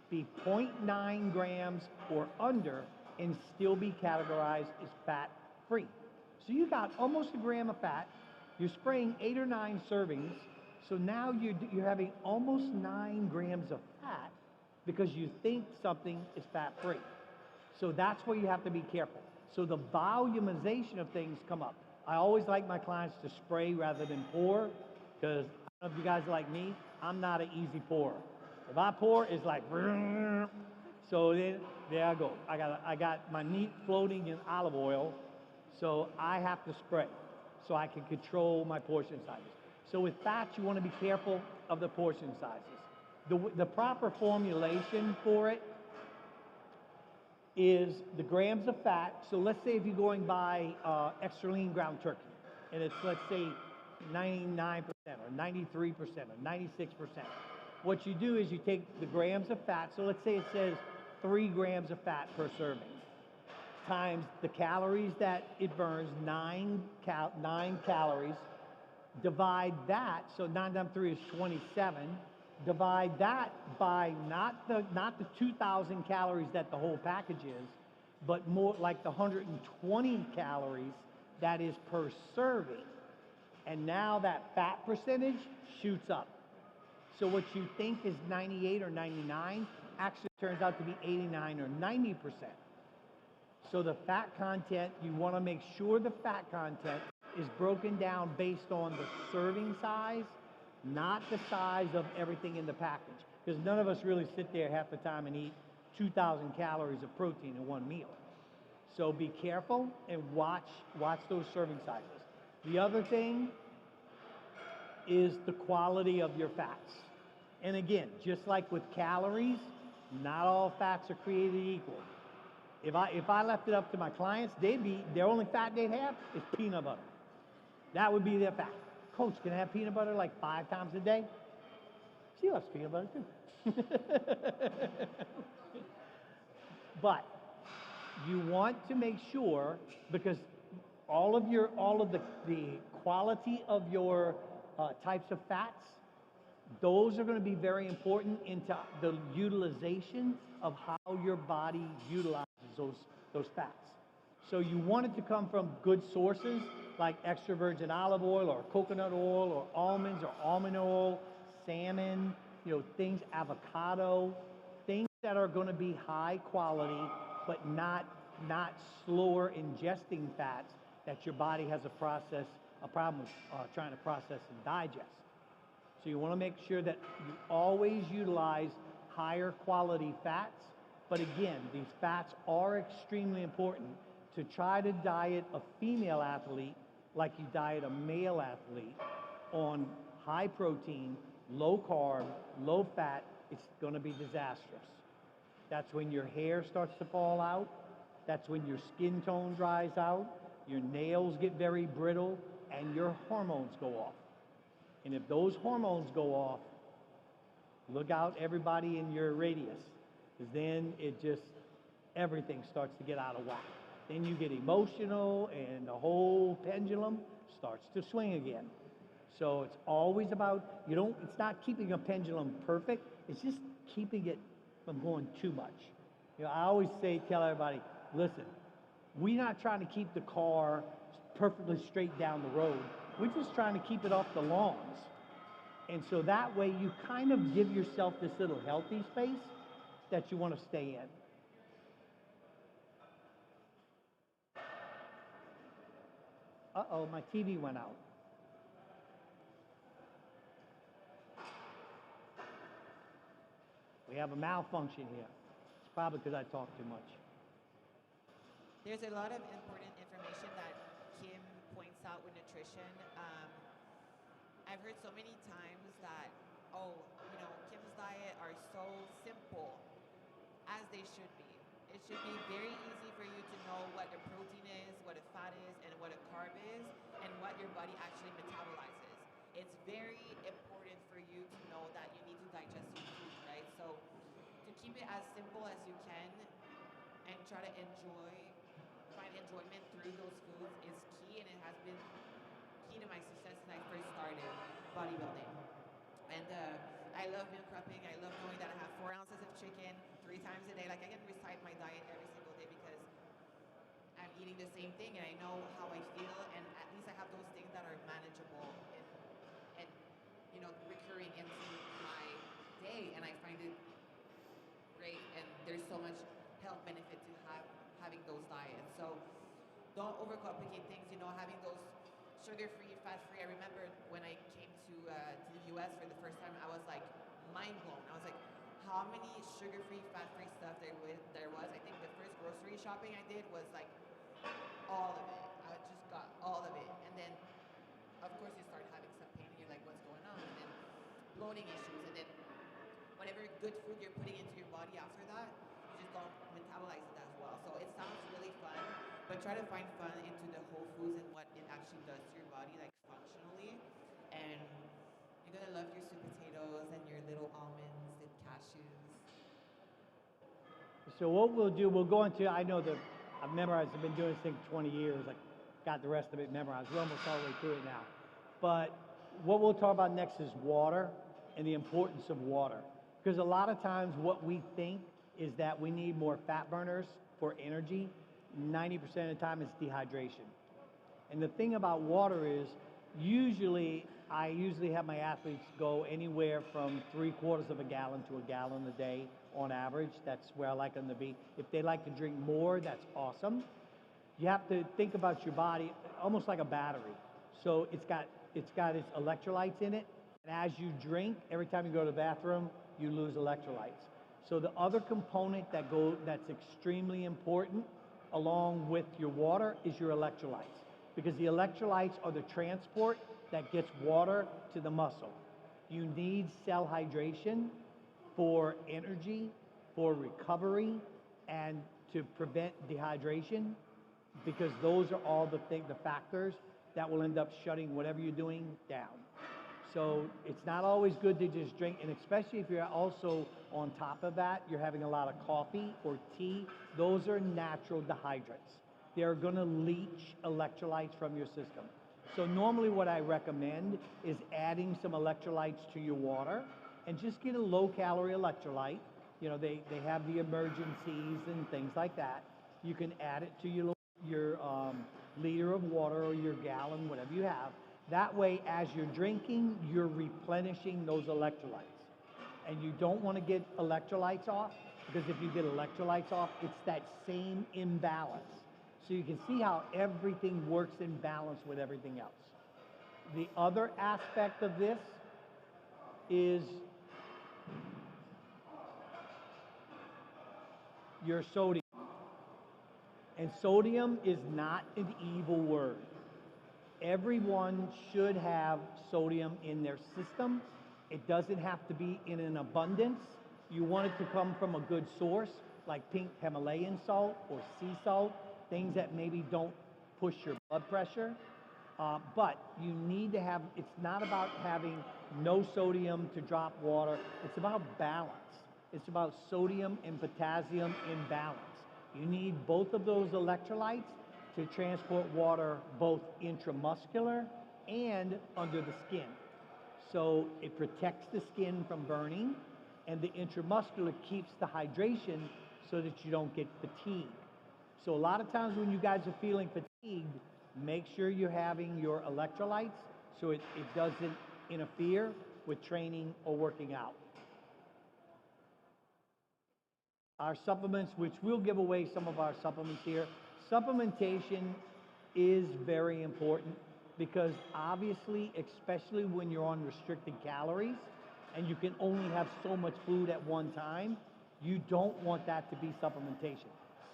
be 0.9 grams or under and still be categorized as fat-free. So you got almost a gram of fat, you're spraying 8 or 9 servings, so now you're having almost 9 grams of fat because you think something is fat-free. So that's where you have to be careful. So the volumization of things come up. I always like my clients to spray rather than pour because I don't know if you guys are like me, I'm not an easy pourer. If I pour, it's like, so then there I go. I got my meat floating in olive oil, so I have to spray so I can control my portion sizes. So with fats, you want to be careful of the portion sizes. The proper formulation for it is the grams of fat. So let's say if you're going by extra lean ground turkey, and it's, let's say, 99% or 93% or 96%. What you do is you take the grams of fat, so let's say it says 3 grams of fat per serving, times the calories that it burns, 9 calories, divide that, so 9 times 3 is 27, divide that by not the 2,000 calories that the whole package is, but more like the 120 calories that is per serving. And now that fat percentage shoots up. So what you think is 98 or 99 actually turns out to be 89 or 90%. So the fat content, you want to make sure the fat content is broken down based on the serving size, not the size of everything in the package. Because none of us really sit there half the time and eat 2,000 calories of protein in one meal. So be careful and watch those serving sizes. The other thing is the quality of your fats. And again, just like with calories, not all fats are created equal. If I left it up to my clients, their only fat they'd have is peanut butter. That would be their fat. Coach, can I have peanut butter like 5 times a day? She loves peanut butter too. But you want to make sure, because all of the quality of your types of fats, those are going to be very important into the utilization of how your body utilizes those fats. So you want it to come from good sources like extra virgin olive oil or coconut oil or almonds or almond oil, salmon, things, avocado, things that are going to be high quality but not slower ingesting fats that your body has a problem with trying to process and digest. So you want to make sure that you always utilize higher quality fats. But again, these fats are extremely important to try to diet a female athlete like you diet a male athlete on high protein, low carb, low fat. It's going to be disastrous. That's when your hair starts to fall out. That's when your skin tone dries out, your nails get very brittle, and your hormones go off. And if those hormones go off, look out, everybody in your radius, because then everything starts to get out of whack. Then you get emotional and the whole pendulum starts to swing again. So it's always about, it's not keeping a pendulum perfect, it's just keeping it from going too much. I always tell everybody, listen, we're not trying to keep the car perfectly straight down the road. We're just trying to keep it off the lawns. And so that way you kind of give yourself this little healthy space that you want to stay in. Uh-oh, my TV went out. We have a malfunction here. It's probably because I talk too much.
There's a lot of important information that Kim points out with nutrition. I've heard so many times that, Kim's diet are so simple, as they should be. It should be very easy for you to know what a protein is, what a fat is, and what a carb is, and what your body actually metabolizes. It's very important for you to know that you need to digest your food, right? So to keep it as simple as you can and try to find enjoyment through those foods is key, and it has been key to my success when I first started bodybuilding. And I love meal prepping. I love knowing that I have 4 ounces of chicken 3 times a day. Like, I can recite my diet every single day because I'm eating the same thing and I know how I feel, and at least I have those things that are manageable and recurring into my day, and I find it great, and there's so much health benefit to having those diets. So don't overcomplicate things, having those sugar-free, fat-free. I remember when I came to the US for the first time, I was like mind blown. I was like, how many sugar-free, fat-free stuff there was. I think the first grocery shopping I did was like all of it. I just got all of it. And then, of course, you start having some pain and you're like, what's going on? And then bloating issues. And then whatever good food you're putting into your body after that, you just don't metabolize it as well. So it sounds really fun, but try to find fun into the whole foods and what it actually does to your body, like functionally. And you're gonna love your sweet potatoes and your little almonds and cashews.
So what we'll do, we'll go into, I know that I've memorized, I've been doing this thing 20 years, like got the rest of it memorized. We're almost all the way through it now. But what we'll talk about next is water and the importance of water. Because a lot of times what we think is that we need more fat burners for energy. 90% of the time it's dehydration. And the thing about water is, I usually have my athletes go anywhere from 3/4 of a gallon to a gallon a day on average. That's where I like them to be. If they like to drink more, that's awesome. You have to think about your body almost like a battery. So it's got its electrolytes in it. And as you drink, every time you go to the bathroom, you lose electrolytes. So the other component that's extremely important along with your water is your electrolytes, because the electrolytes are the transport that gets water to the muscle. You need cell hydration for energy, for recovery, and to prevent dehydration, because those are all the factors that will end up shutting whatever you're doing down. So it's not always good to just drink, and especially if you're also on top of that, you're having a lot of coffee or tea. Those are natural dehydrants. They're going to leach electrolytes from your system. So normally what I recommend is adding some electrolytes to your water, and just get a low-calorie electrolyte. You know, they have the emergencies and things like that. You can add it to your liter of water or your gallon, whatever you have. That way, as you're drinking, you're replenishing those electrolytes. And you don't want to get electrolytes off, because if you get electrolytes off, it's that same imbalance. So you can see how everything works in balance with everything else. The other aspect of this is your sodium. And sodium is not an evil word. Everyone should have sodium in their system. It doesn't have to be in an abundance. You want it to come from a good source, like pink Himalayan salt or sea salt, things that maybe don't push your blood pressure. But you need to have, it's not about having no sodium to drop water. It's about balance. It's about sodium and potassium in balance. You need both of those electrolytes to transport water both intramuscular and under the skin. So it protects the skin from burning, and the intramuscular keeps the hydration so that you don't get fatigued. So a lot of times when you guys are feeling fatigued, make sure you're having your electrolytes so it doesn't interfere with training or working out. Our supplements, which we'll give away some of our supplements here. Supplementation is very important, because obviously, especially when you're on restricted calories and you can only have so much food at one time, you don't want that to be supplementation.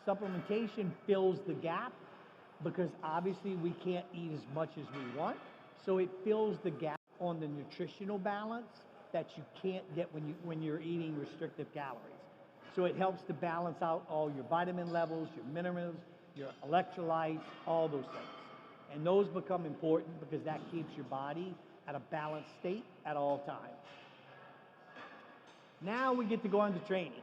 Supplementation fills the gap, because obviously we can't eat as much as we want. So it fills the gap on the nutritional balance that you can't get when you're eating restrictive calories. So it helps to balance out all your vitamin levels, your minerals, your electrolytes, all those things. And those become important because that keeps your body at a balanced state at all times. Now we get to go on to training.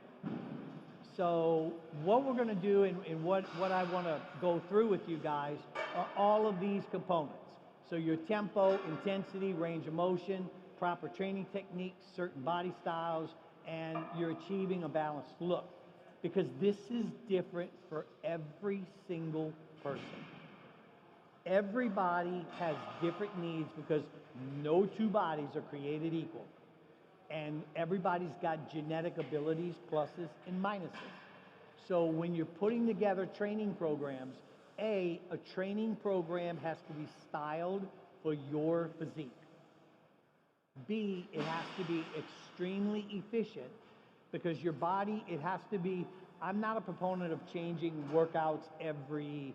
So what we're going to do, and what I want to go through with you guys, are all of these components. So your tempo, intensity, range of motion, proper training techniques, certain body styles, and you're achieving a balanced look. Because this is different for every single person. Everybody has different needs, because no two bodies are created equal. And everybody's got genetic abilities, pluses and minuses. So when you're putting together training programs, a training program has to be styled for your physique. B, it has to be extremely efficient, because your body, it has to be, I'm not a proponent of changing workouts every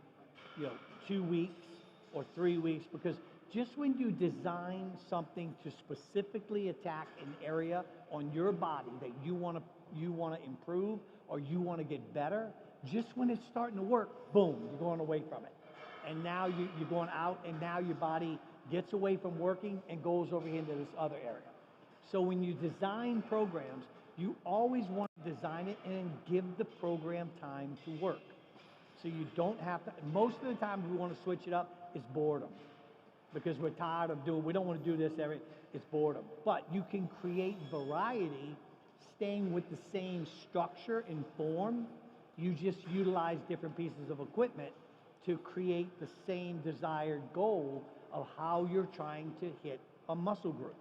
2 weeks or 3 weeks, because just when you design something to specifically attack an area on your body that you want to improve or you want to get better, just when it's starting to work, boom, you're going away from it. And now you're going out, and now your body gets away from working and goes over into this other area. So when you design programs, you always want to design it and give the program time to work. So you don't have to, most of the time we want to switch it up, it's boredom. Because we're tired of we don't want to do this it's boredom. But you can create variety staying with the same structure and form. You just utilize different pieces of equipment to create the same desired goal of how you're trying to hit a muscle group.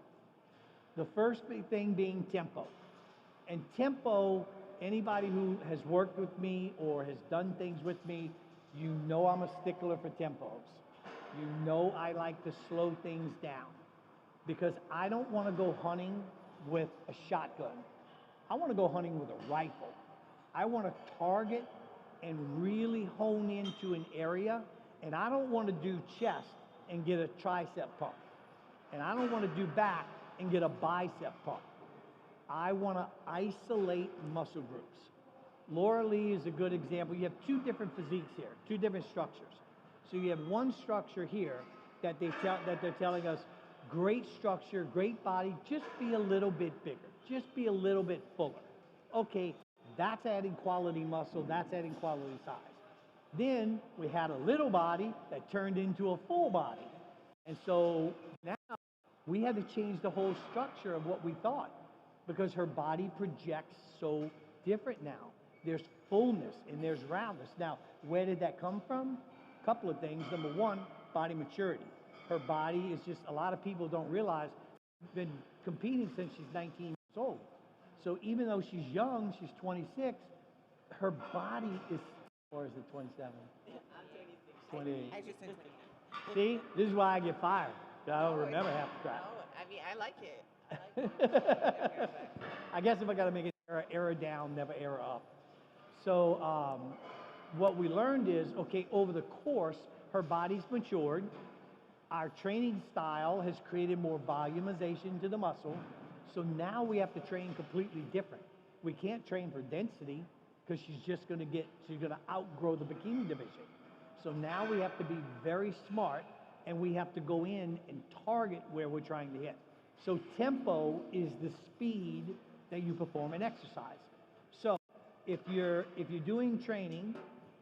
The first big thing being tempo. And tempo, anybody who has worked with me or has done things with me, you know I'm a stickler for tempos. You know I like to slow things down, because I don't want to go hunting with a shotgun. I want to go hunting with a rifle. I want to target and really hone into an area. And I don't want to do chest and get a tricep pump. And I don't want to do back and get a bicep pump. I want to isolate muscle groups. Laura Lee is a good example. You have two different physiques here, two different structures. So you have one structure here that they're telling us, great structure, great body, just be a little bit bigger, just be a little bit fuller. Okay, that's adding quality muscle, that's adding quality size. Then we had a little body that turned into a full body. And so now we had to change the whole structure of what we thought, because her body projects so different now. There's fullness and there's roundness. Now, where did that come from? A couple of things. Number one, body maturity. Her body is just, a lot of people don't realize, been competing since she's 19 years old. So even though she's young, she's 26, her body is, or is it 27?
I'm 26.
28.
I just said 29.
See, this is why I get fired. I don't remember half the crap.
No, I mean, I like it.
I guess if I got to make it error down, never error up. So what we learned is, okay, over the course, her body's matured. Our training style has created more volumization to the muscle. So now we have to train completely different. We can't train for density because she's going to outgrow the bikini division. So now we have to be very smart, and we have to go in and target where we're trying to hit. So tempo is the speed that you perform an exercise. So if you're doing training,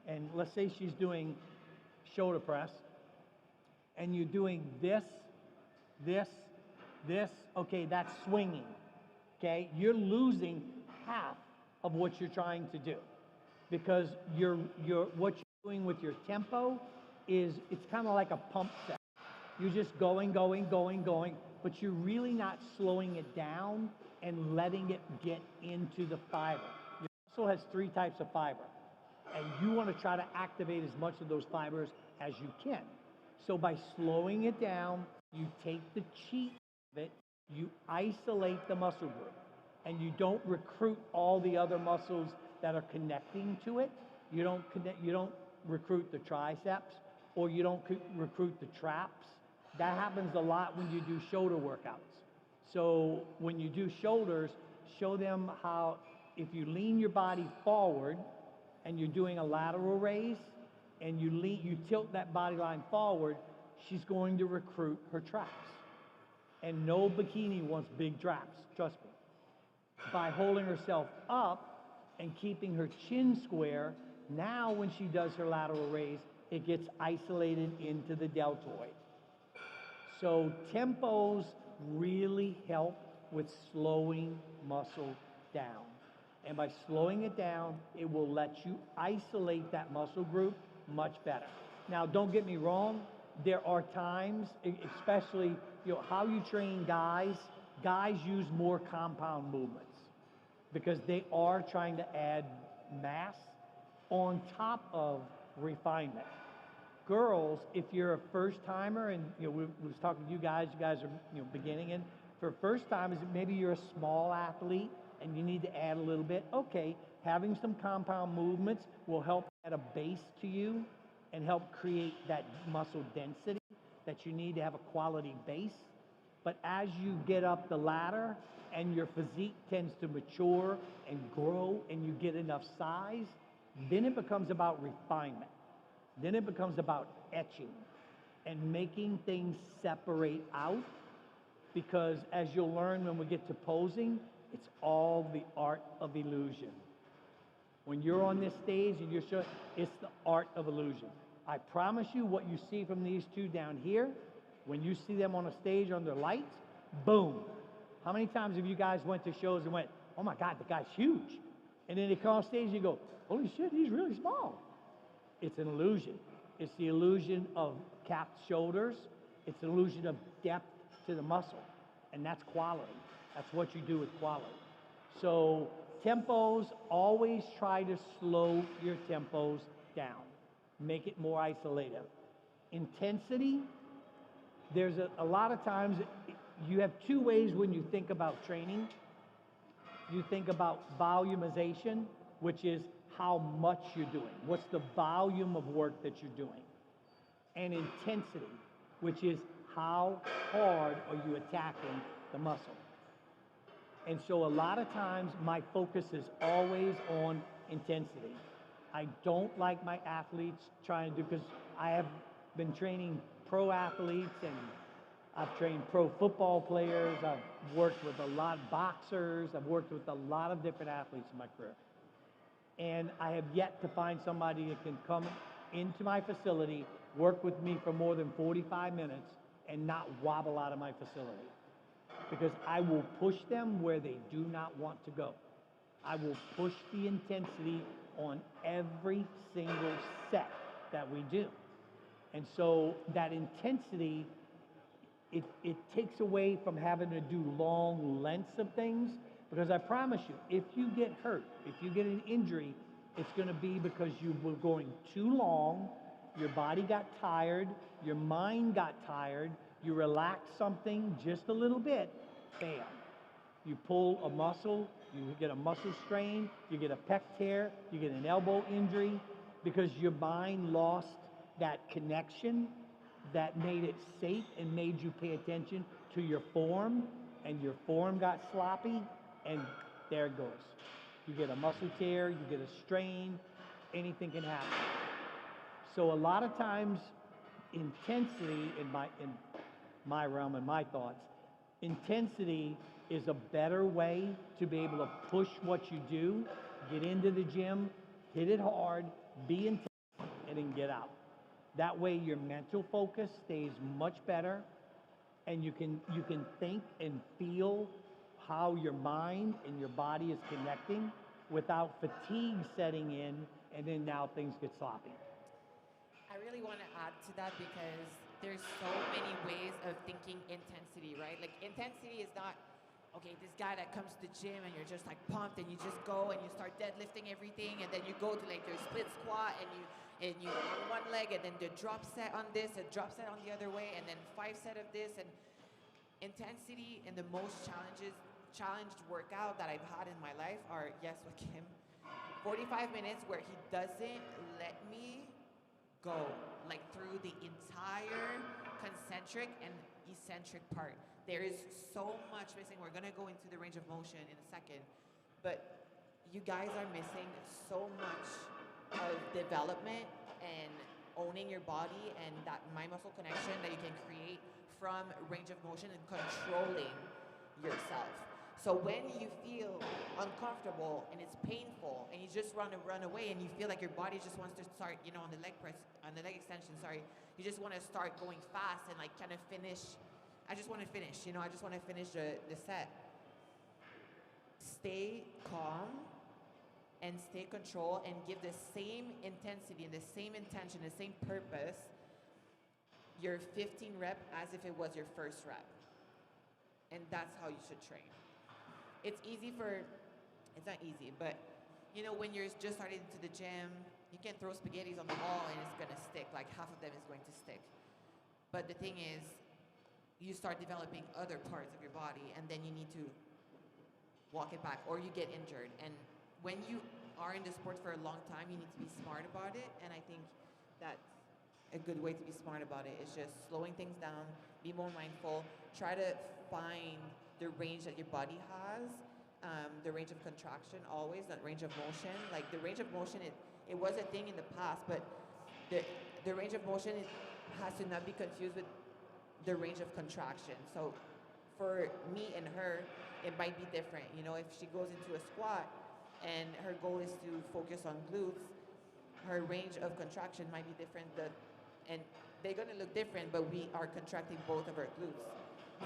and let's say she's doing shoulder press, and you're doing this, okay, that's swinging, okay? You're losing half of what you're trying to do, because what you're doing with your tempo is, it's kind of like a pump set. You're just going, but you're really not slowing it down and letting it get into the fiber. Your muscle has 3 types of fiber, and you want to try to activate as much of those fibers as you can. So by slowing it down, you take the cheat of it, you isolate the muscle group, and you don't recruit all the other muscles that are connecting to it. You don't recruit the triceps, or you don't recruit the traps. That happens a lot when you do shoulder workouts. So when you do shoulders, show them how, if you lean your body forward and you're doing a lateral raise, and you tilt that body line forward, she's going to recruit her traps. And no bikini wants big traps, trust me. By holding herself up and keeping her chin square, now when she does her lateral raise, it gets isolated into the deltoid. So tempos really help with slowing muscle down. And by slowing it down, it will let you isolate that muscle group much better. Now, don't get me wrong, there are times, especially, how you train guys use more compound movements because they are trying to add mass on top of refinement. Girls, if you're a first timer, and we was talking to you guys are beginning, and for first timers, maybe you're a small athlete and you need to add a little bit. Okay, having some compound movements will help add a base to you and help create that muscle density that you need to have a quality base. But as you get up the ladder and your physique tends to mature and grow and you get enough size, then it becomes about refinement. Then it becomes about etching and making things separate out, because as you'll learn when we get to posing, it's all the art of illusion. When you're on this stage and you're showing, it's the art of illusion. I promise you, what you see from these two down here, when you see them on a stage under lights, boom. How many times have you guys went to shows and went, oh my God, the guy's huge? And then they come on stage and you go, holy shit, he's really small. It's an illusion. It's the illusion of capped shoulders. It's an illusion of depth to the muscle. And that's quality. That's what you do with quality. So tempos, always try to slow your tempos down. Make it more isolative. Intensity, there's a lot of times you have 2 ways when you think about training. You think about volumization, which is how much you're doing, what's the volume of work that you're doing, and intensity, which is how hard are you attacking the muscle. And so a lot of times my focus is always on intensity. I don't like my athletes trying to do, because I have been training pro athletes and I've trained pro football players. I've worked with a lot of boxers. I've worked with a lot of different athletes in my career. And I have yet to find somebody that can come into my facility, work with me for more than 45 minutes and not wobble out of my facility. Because I will push them where they do not want to go. I will push the intensity on every single set that we do. And so that intensity, it takes away from having to do long lengths of things, because I promise you, if you get hurt, if you get an injury, it's going to be because you were going too long, your body got tired, your mind got tired, you relaxed something just a little bit, bam. You pull a muscle, you get a muscle strain, you get a pec tear, you get an elbow injury, because your mind lost that connection that made it safe and made you pay attention to your form, and your form got sloppy, and there it goes. You get a muscle tear, you get a strain, anything can happen. So a lot of times, intensity in my realm and my thoughts, intensity is a better way to be able to push what you do, get into the gym, hit it hard, be intense, and then get out. That way your mental focus stays much better, and you can think and feel how your mind and your body is connecting without fatigue setting in, and then now things get sloppy.
I really want to add to that because there's so many ways of thinking intensity, right? Like intensity is not, okay, this guy that comes to the gym and you're just like pumped and you just go and you start deadlifting everything, and then you go to like your split squat and you on one leg, and then the drop set on this, a drop set on the other way, and then 5 set of this. And intensity in the most challenged workout that I've had in my life are, yes, with Kim, 45 minutes where he doesn't let me go like through the entire concentric and eccentric part. There is so much missing. We're gonna go into the range of motion in a second, but you guys are missing so much of development and owning your body and that mind muscle connection that you can create from range of motion and controlling yourself. So when you feel uncomfortable and it's painful and you just run away and you feel like your body just wants to start, on the leg press, on the leg extension, you just want to start going fast and like kind of finish. I just want to finish, I just want to finish the set. Stay calm and stay control and give the same intensity and the same intention, the same purpose, your 15 rep as if it was your first rep. And that's how you should train. It's not easy, but when you're just starting into the gym, you can throw spaghettis on the wall and it's gonna stick, like half of them is going to stick. But the thing is, you start developing other parts of your body and then you need to walk it back or you get injured. And when you are in the sport for a long time, you need to be smart about it. And I think that's a good way to be smart about it is just slowing things down, be more mindful, try to find the range that your body has, the range of contraction always, not range of motion. Like the range of motion, it was a thing in the past, but the range of motion has to not be confused with the range of contraction. So for me and her, it might be different. If she goes into a squat and her goal is to focus on glutes, her range of contraction might be different. And they're gonna look different, but we are contracting both of our glutes.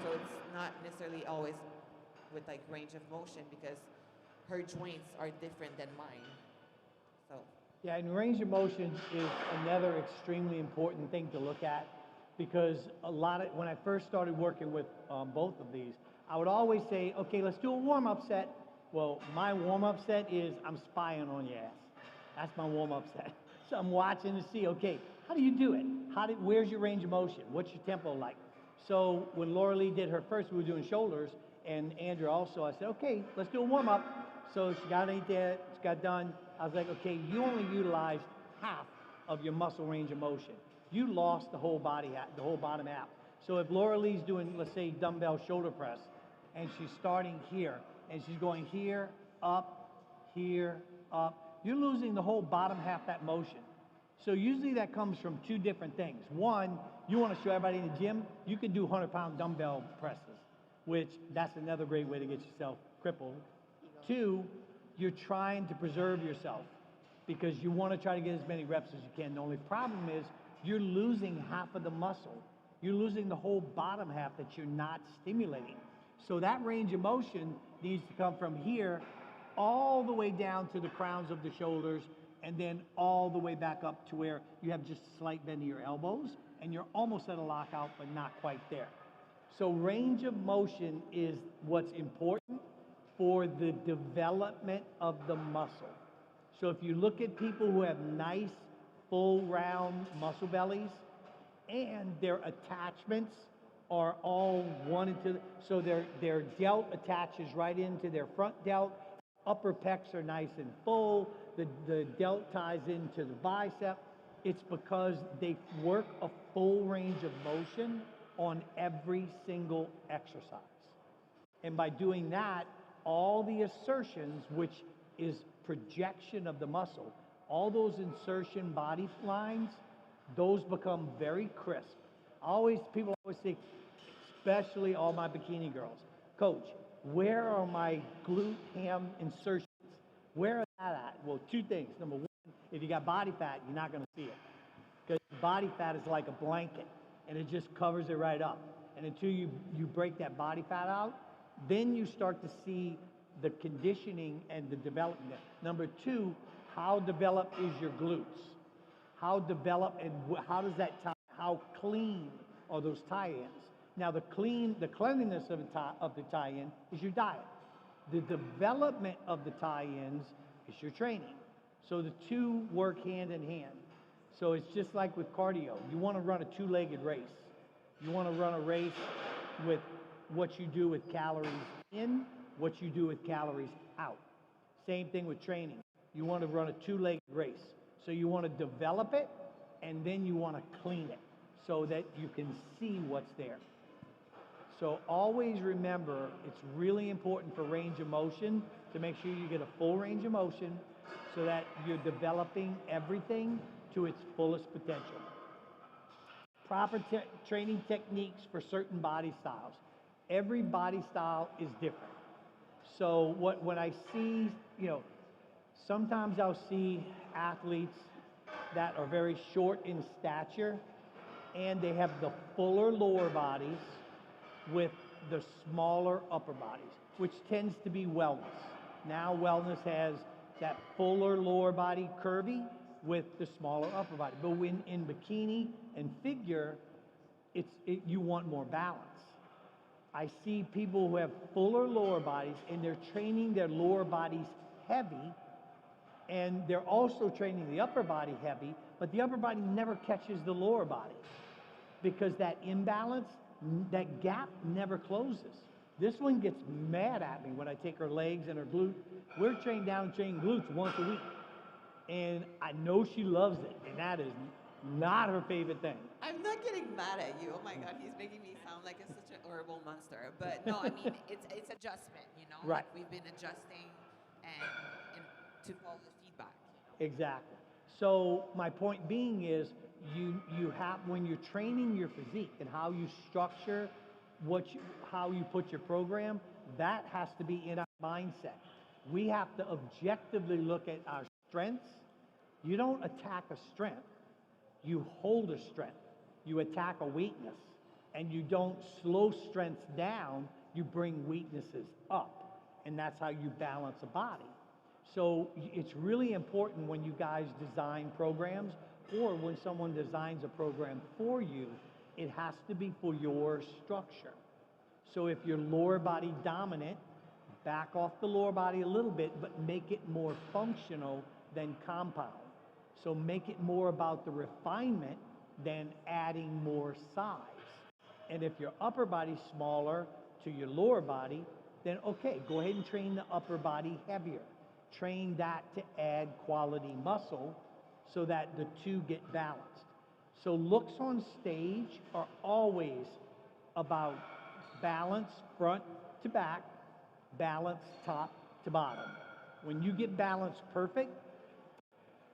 So it's not necessarily always with like range of motion because her joints are different than mine. So.
Yeah, and range of motion is another extremely important thing to look at, because when I first started working with both of these, I would always say, okay, let's do a warm-up set. Well, my warm-up set is I'm spying on your ass. That's my warm-up set. So I'm watching to see, okay, how do you do it? Where's your range of motion? What's your tempo like? So when Laura Lee did her first, we were doing shoulders, and Andrew also, I said, okay, let's do a warm-up. So she got done. I was like, okay, you only utilized half of your muscle range of motion. You lost the whole body, the whole bottom half. So if Laura Lee's doing, let's say, dumbbell shoulder press, and she's starting here, and she's going here, up, you're losing the whole bottom half that motion. So usually that comes from two different things. One, you want to show everybody in the gym, you can do 100-pound dumbbell presses, which that's another great way to get yourself crippled. Two, you're trying to preserve yourself because you want to try to get as many reps as you can. The only problem is you're losing half of the muscle. You're losing the whole bottom half that you're not stimulating. So that range of motion needs to come from here all the way down to the crowns of the shoulders and then all the way back up to where you have just a slight bend of your elbows and you're almost at a lockout but not quite there. So range of motion is what's important for the development of the muscle. So if you look at people who have nice, full, round muscle bellies and their attachments are all one into, so their delt attaches right into their front delt, upper pecs are nice and full, the delt ties into the bicep, it's because they work a full range of motion on every single exercise. And by doing that, all the assertions, which is projection of the muscle, all those insertion body lines, those become very crisp. People always say, especially all my bikini girls, Coach, where are my glute ham insertions? Where are that at? Well, two things. Number one, if you got body fat, you're not gonna see it. Because body fat is like a blanket and it just covers it right up. And until you break that body fat out, then you start to see the conditioning and the development. Number two, how developed is your glutes? How developed and how does that tie? How clean are those tie-ins? Now the cleanliness of the tie-in is your diet. The development of the tie-ins is your training. So the two work hand in hand. So it's just like with cardio. You want to run a two-legged race. You want to run a race with what you do with calories in, what you do with calories out. Same thing with training. You want to run a two-legged race. So you want to develop it, and then you want to clean it so that you can see what's there. So always remember, it's really important for range of motion to make sure you get a full range of motion so that you're developing everything to its fullest potential. Proper training techniques for certain body styles. Every body style is different. So when I see, sometimes I'll see athletes that are very short in stature and they have the fuller lower bodies with the smaller upper bodies, which tends to be wellness. Now wellness has that fuller lower body curvy with the smaller upper body. But when in bikini and figure, you want more balance. I see people who have fuller lower bodies and they're training their lower bodies heavy and they're also training the upper body heavy, but the upper body never catches the lower body because that imbalance, that gap never closes. This one gets mad at me when I take her legs and her glute. We're training glutes once a week. And I know she loves it, and that is not her favorite thing.
I'm not getting mad at you. Oh my God, he's making me sound like such an horrible monster. But no, I mean, it's adjustment,
Right.
Like we've been adjusting and to follow the feedback.
Exactly. So my point being is you have, when you're training your physique and how you structure how you put your program, that has to be in our mindset. We have to objectively look at our strengths. You don't attack a strength. You hold a strength. You attack a weakness. And you don't slow strengths down, you bring weaknesses up. And that's how you balance a body. So it's really important when you guys design programs or when someone designs a program for you, it has to be for your structure. So if you're lower body dominant, back off the lower body a little bit, but make it more functional than compound. So make it more about the refinement than adding more size. And if your upper body's smaller to your lower body, then okay, go ahead and train the upper body heavier. train that to add quality muscle so that the two get balanced. So looks on stage are always about balance front to back, balance top to bottom. When you get balance perfect,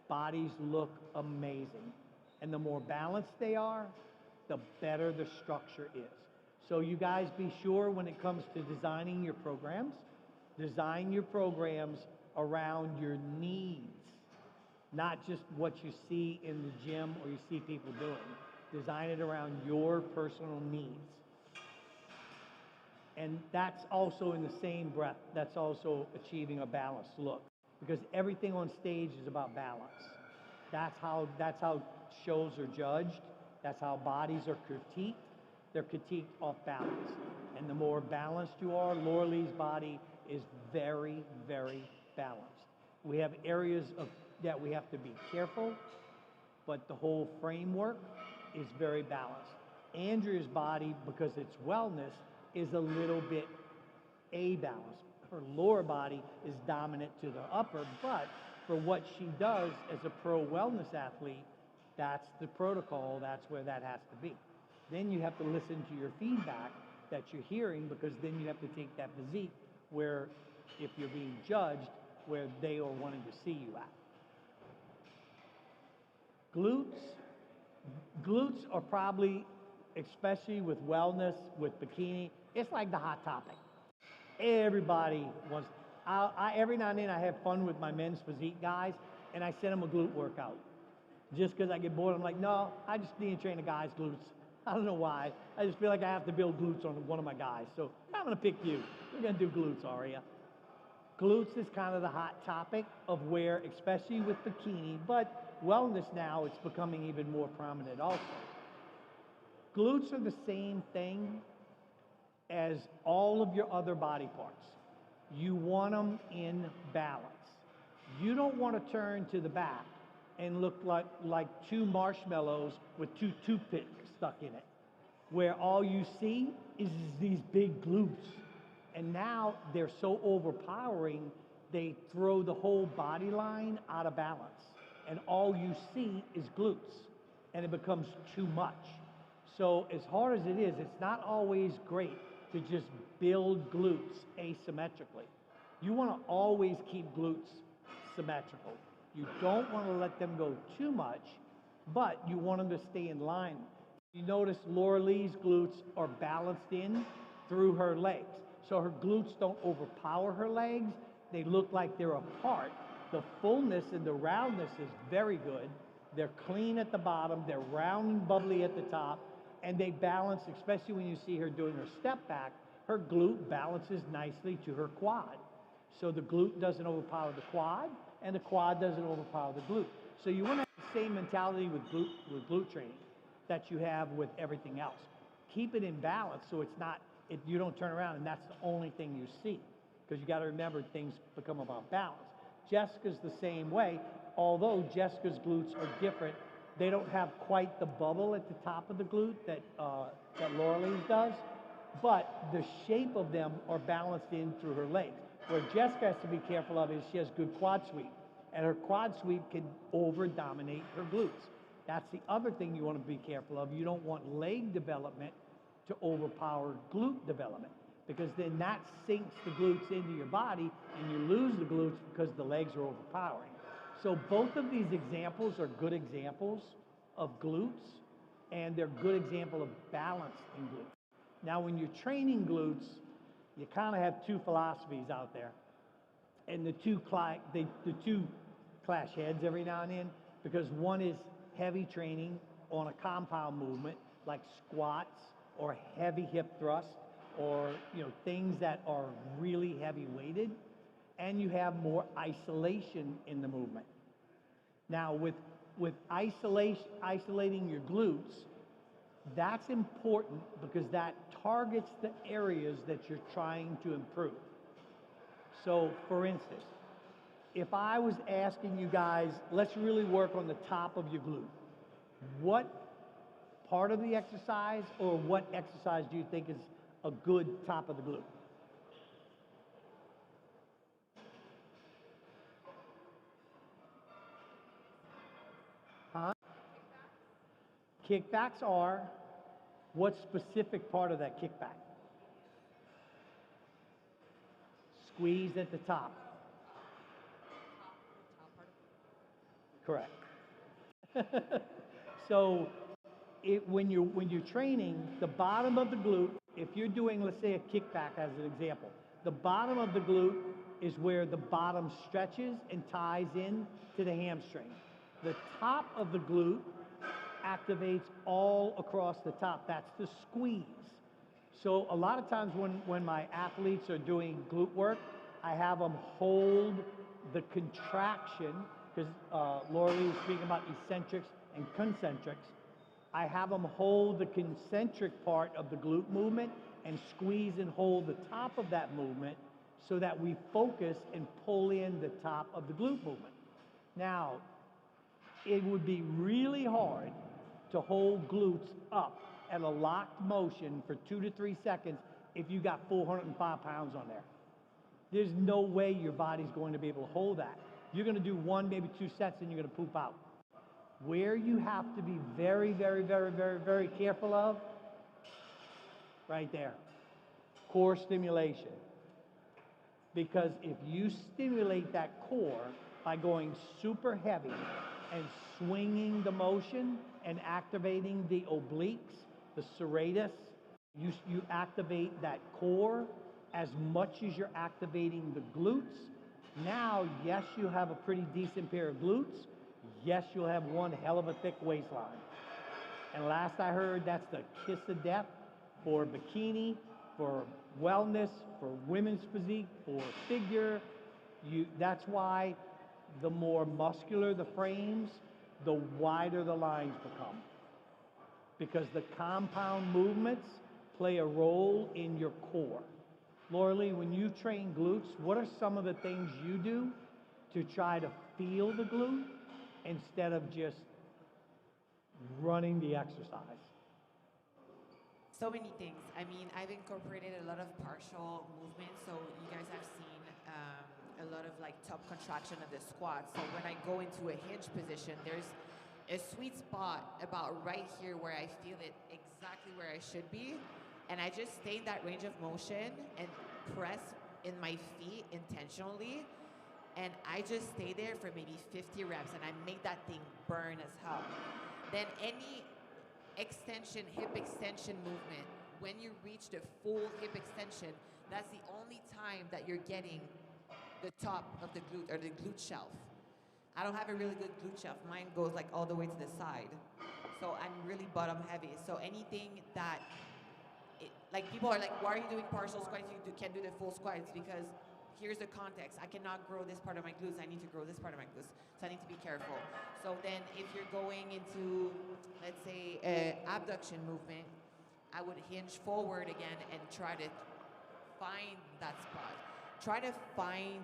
bodies look amazing. And the more balanced they are, the better the structure is. So you guys be sure when it comes to designing your programs, design your programs around your needs, not just what you see in the gym or you see people doing. Design it around your personal needs. And that's also in the same breath, that's also achieving a balanced look. Because everything on stage is about balance. That's how shows are judged. That's how bodies are critiqued. They're critiqued off balance. And the more balanced you are, Laura Lee's body is very, very balanced. We have areas that we have to be careful, but the whole framework is very balanced. Andrea's body, because it's wellness, is a little bit abalanced. Her lower body is dominant to the upper, but for what she does as a pro wellness athlete, that's the protocol, that's where that has to be. Then you have to listen to your feedback that you're hearing, because then you have to take that physique where, if you're being judged, where they are wanting to see you at. Glutes are probably, especially with wellness, with bikini, it's like the hot topic. Everybody wants, every now and then I have fun with my men's physique guys, and I send them a glute workout. Just because I get bored, I'm like, no, I just need to train a guy's glutes. I don't know why. I just feel like I have to build glutes on one of my guys. So I'm going to pick you. We're going to do glutes, Aria. Glutes is kind of the hot topic of where, especially with bikini, but wellness now, it's becoming even more prominent also. Glutes are the same thing as all of your other body parts. You want them in balance. You don't want to turn to the back and look like two marshmallows with two toothpicks stuck in it, where all you see is these big glutes. And now they're so overpowering, they throw the whole body line out of balance. And all you see is glutes, and it becomes too much. So as hard as it is, it's not always great to just build glutes asymmetrically. You want to always keep glutes symmetrical. You don't want to let them go too much, but you want them to stay in line. You notice Laura Lee's glutes are balanced in through her legs. So her glutes don't overpower her legs. They look like they're apart. The fullness and the roundness is very good. They're clean at the bottom, they're round and bubbly at the top, and they balance, especially when you see her doing her step back, her glute balances nicely to her quad. So the glute doesn't overpower the quad, and the quad doesn't overpower the glute. So you want to have the same mentality with glute training that you have with everything else. Keep it in balance so it's not, you don't turn around and that's the only thing you see. Because you got to remember, things become about balance. Jessica's the same way, although Jessica's glutes are different. They don't have quite the bubble at the top of the glute that Laura Lee's does, but the shape of them are balanced in through her legs. Where Jessica has to be careful of is she has good quad sweep, and her quad sweep can over-dominate her glutes. That's the other thing you want to be careful of. You don't want leg development to overpower glute development, because then that sinks the glutes into your body and you lose the glutes because the legs are overpowering. So both of these examples are good examples of glutes, and they're good example of balance in glutes. Now when you're training glutes, you kind of have two philosophies out there, and the two clash heads every now and then, because one is heavy training on a compound movement like squats or heavy hip thrust, or things that are really heavy weighted, and you have more isolation in the movement. Now with isolating your glutes, that's important because that targets the areas that you're trying to improve. So for instance, if I was asking you guys, let's really work on the top of your glute, what part of the exercise or what exercise do you think is a good top of the glute? Huh? Kickbacks are, what specific part of that kickback? Squeeze at the top. Correct. So when you're training, the bottom of the glute, if you're doing, let's say, a kickback as an example, the bottom of the glute is where the bottom stretches and ties in to the hamstring. The top of the glute activates all across the top. That's the squeeze. So a lot of times when my athletes are doing glute work, I have them hold the contraction, because Laura Lee was speaking about eccentrics and concentrics. I have them hold the concentric part of the glute movement and squeeze and hold the top of that movement so that we focus and pull in the top of the glute movement. Now, it would be really hard to hold glutes up at a locked motion for 2 to 3 seconds if you got 405 pounds on there. There's no way your body's going to be able to hold that. You're going to do 1, maybe 2 sets, and you're going to poop out. Where you have to be very, very, very, very, very careful of, right there, core stimulation. Because if you stimulate that core by going super heavy and swinging the motion and activating the obliques, the serratus, you activate that core as much as you're activating the glutes. Now, yes, you have a pretty decent pair of glutes. Yes, you'll have one hell of a thick waistline. And last I heard, that's the kiss of death for bikini, for wellness, for women's physique, for figure. That's why the more muscular the frames, the wider the lines become. Because the compound movements play a role in your core. Laura Lee, when you train glutes, what are some of the things you do to try to feel the glute instead of just running the exercise?
So many things. I mean, I've incorporated a lot of partial movement. So you guys have seen a lot of like top contraction of the squat. So when I go into a hinge position, there's a sweet spot about right here where I feel it exactly where I should be. And I just stay in that range of motion and press in my feet intentionally. And I just stay there for maybe 50 reps and I make that thing burn as hell. Then any extension, hip extension movement, when you reach the full hip extension, that's the only time that you're getting the top of the glute or the glute shelf. I don't have a really good glute shelf. Mine goes like all the way to the side. So I'm really bottom heavy. So anything that, like people are like, why are you doing partial squats if you can't do the full squat? It's because here's the context. I cannot grow this part of my glutes. I need to grow this part of my glutes. So I need to be careful. So then if you're going into, let's say, abduction movement, I would hinge forward again and try to find that spot. Try to find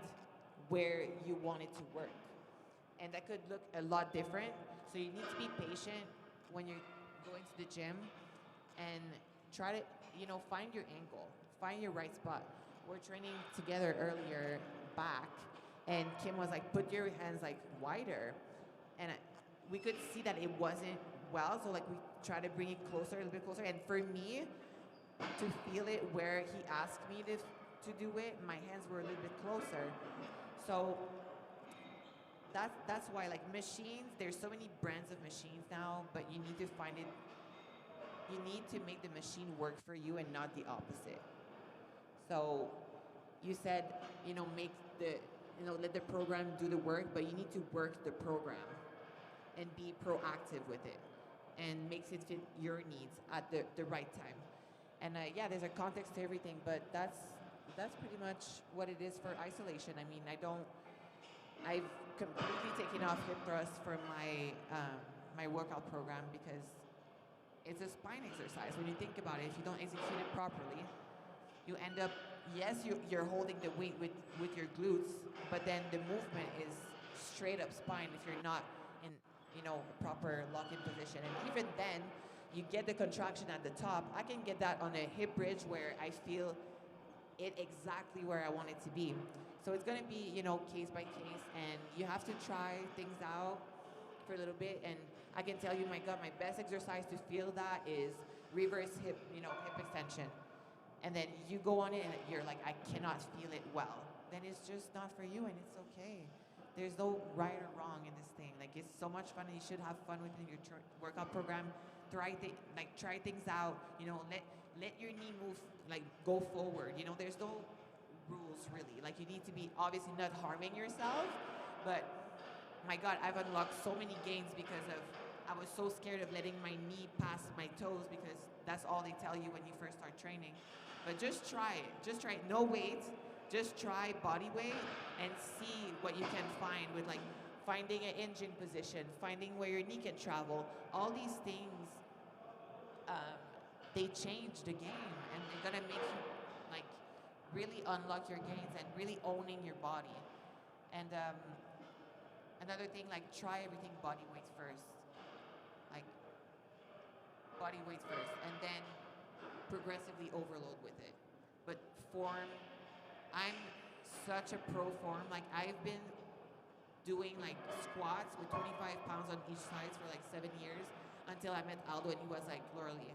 where you want it to work. And that could look a lot different. So you need to be patient when you're going to the gym and try to, find your angle, find your right spot. We're training together earlier back, and Kim was like, put your hands like wider. And we could see that it wasn't well, so like we try to bring it closer, a little bit closer. And for me, to feel it where he asked me to do it, my hands were a little bit closer. So that's why, like machines, there's so many brands of machines now, but you need to find it, you need to make the machine work for you and not the opposite. So you said, make the, let the program do the work, but you need to work the program and be proactive with it and makes it fit your needs at the right time. And yeah, there's a context to everything, but that's pretty much what it is for isolation. I mean, I've completely taken off hip thrust from my workout program because it's a spine exercise. When you think about it, if you don't execute it properly, you end up, yes, you're holding the weight with your glutes, but then the movement is straight up spine if you're not in, proper lock-in position. And even then, you get the contraction at the top. I can get that on a hip bridge where I feel it exactly where I want it to be. So it's gonna be, case by case, and you have to try things out for a little bit and I can tell you, my God, my best exercise to feel that is reverse hip, hip extension. And then you go on it and you're like, I cannot feel it well. Then it's just not for you, and it's okay. There's no right or wrong in this thing. Like, it's so much fun, and you should have fun within your workout program. Try things out. Let your knee move, like, go forward. There's no rules really. Like, you need to be obviously not harming yourself, but my God, I've unlocked so many gains because of I was so scared of letting my knee pass my toes, because that's all they tell you when you first start training. But just try it. Just try it. No weight. Just try body weight and see what you can find with, like, finding an engine position, finding where your knee can travel. All these things, they change the game, and they're gonna make you, like, really unlock your gains and really owning your body. And another thing, like, try everything body weight first. Like, body weight first, and then progressively overload with it. But form, I'm such a pro form. Like, I've been doing, like, squats with 25 pounds on each side for like 7 years, until I met Aldo, and he was like, Loralie,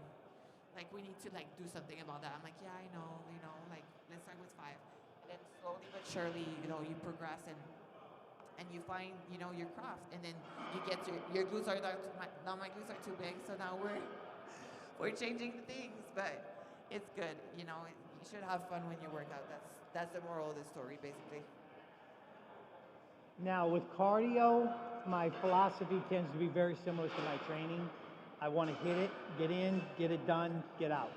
like, we need to, like, do something about that. I'm like, yeah, I know, like, let's start with 5. And then slowly but surely, you progress, and you find, your craft, and then you get your glutes are now my glutes are too big, so now we're changing the things, but it's good. You should have fun when you work out. That's the moral of the story, basically.
Now with cardio, my philosophy tends to be very similar to my training. I want to hit it, get in, get it done, get out.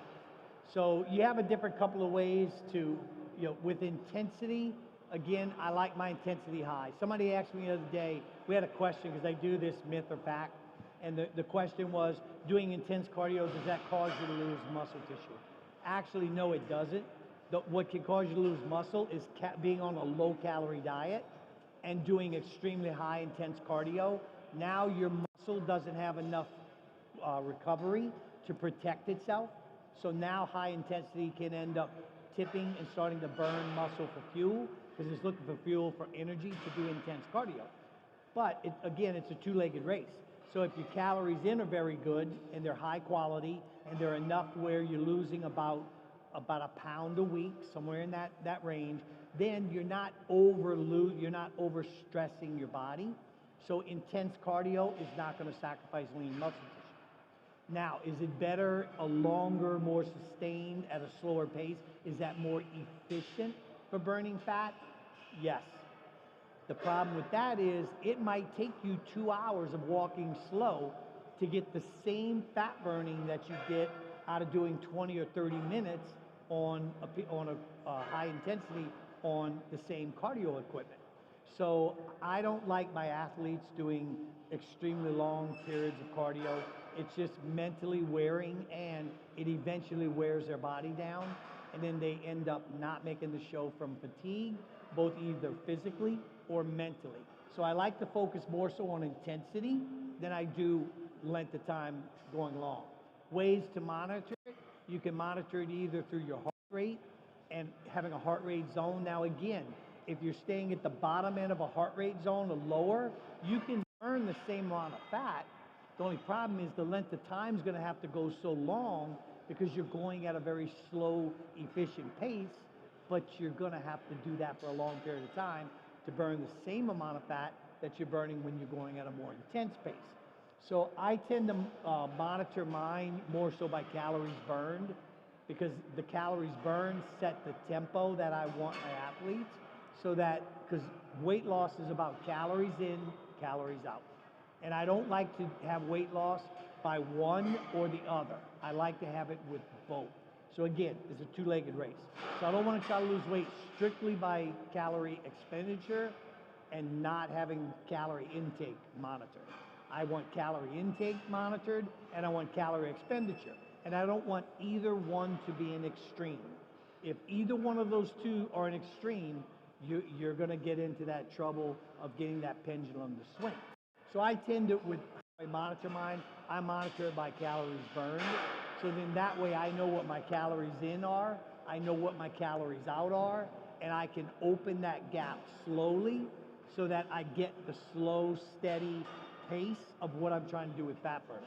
So you have a different couple of ways to, with intensity. Again, I like my intensity high. Somebody asked me the other day, we had a question because I do this myth or fact, and the question was, doing intense cardio, does that cause you to lose muscle tissue? Actually, no, it doesn't. What can cause you to lose muscle is being on a low calorie diet and doing extremely high intense cardio. Now your muscle doesn't have enough recovery to protect itself. So now high intensity can end up tipping and starting to burn muscle for fuel, because it's looking for fuel for energy to do intense cardio. But again, it's a two-legged race. So if your calories in are very good and they're high quality and they're enough where you're losing about a pound a week, somewhere in that range, then you're not overstressing your body. So intense cardio is not going to sacrifice lean muscle tissue. Now, is it better a longer, more sustained at a slower pace? Is that more efficient for burning fat? Yes. The problem with that is it might take you 2 hours of walking slow to get the same fat burning that you get out of doing 20 or 30 minutes on a high intensity on the same cardio equipment. So I don't like my athletes doing extremely long periods of cardio. It's just mentally wearing, and it eventually wears their body down, and then they end up not making the show from fatigue, both either physically or mentally. So I like to focus more so on intensity than I do length of time going long. Ways to monitor it: you can monitor it either through your heart rate and having a heart rate zone. Now again, if you're staying at the bottom end of a heart rate zone or lower, you can burn the same amount of fat. The only problem is the length of time is going to have to go so long, because you're going at a very slow, efficient pace, but you're going to have to do that for a long period of time to burn the same amount of fat that you're burning when you're going at a more intense pace. So I tend to monitor mine more so by calories burned, because the calories burned set the tempo that I want my athletes, so that, because weight loss is about calories in, calories out. And I don't like to have weight loss by one or the other. I like to have it with both. So again, it's a two-legged race. So I don't want to try to lose weight strictly by calorie expenditure and not having calorie intake monitored. I want calorie intake monitored, and I want calorie expenditure. And I don't want either one to be an extreme. If either one of those two are an extreme, you're going to get into that trouble of getting that pendulum to swing. So I tend to, with how I monitor mine, I monitor it by calories burned. So then that way I know what my calories in are, I know what my calories out are, and I can open that gap slowly so that I get the slow, steady pace of what I'm trying to do with fat burning.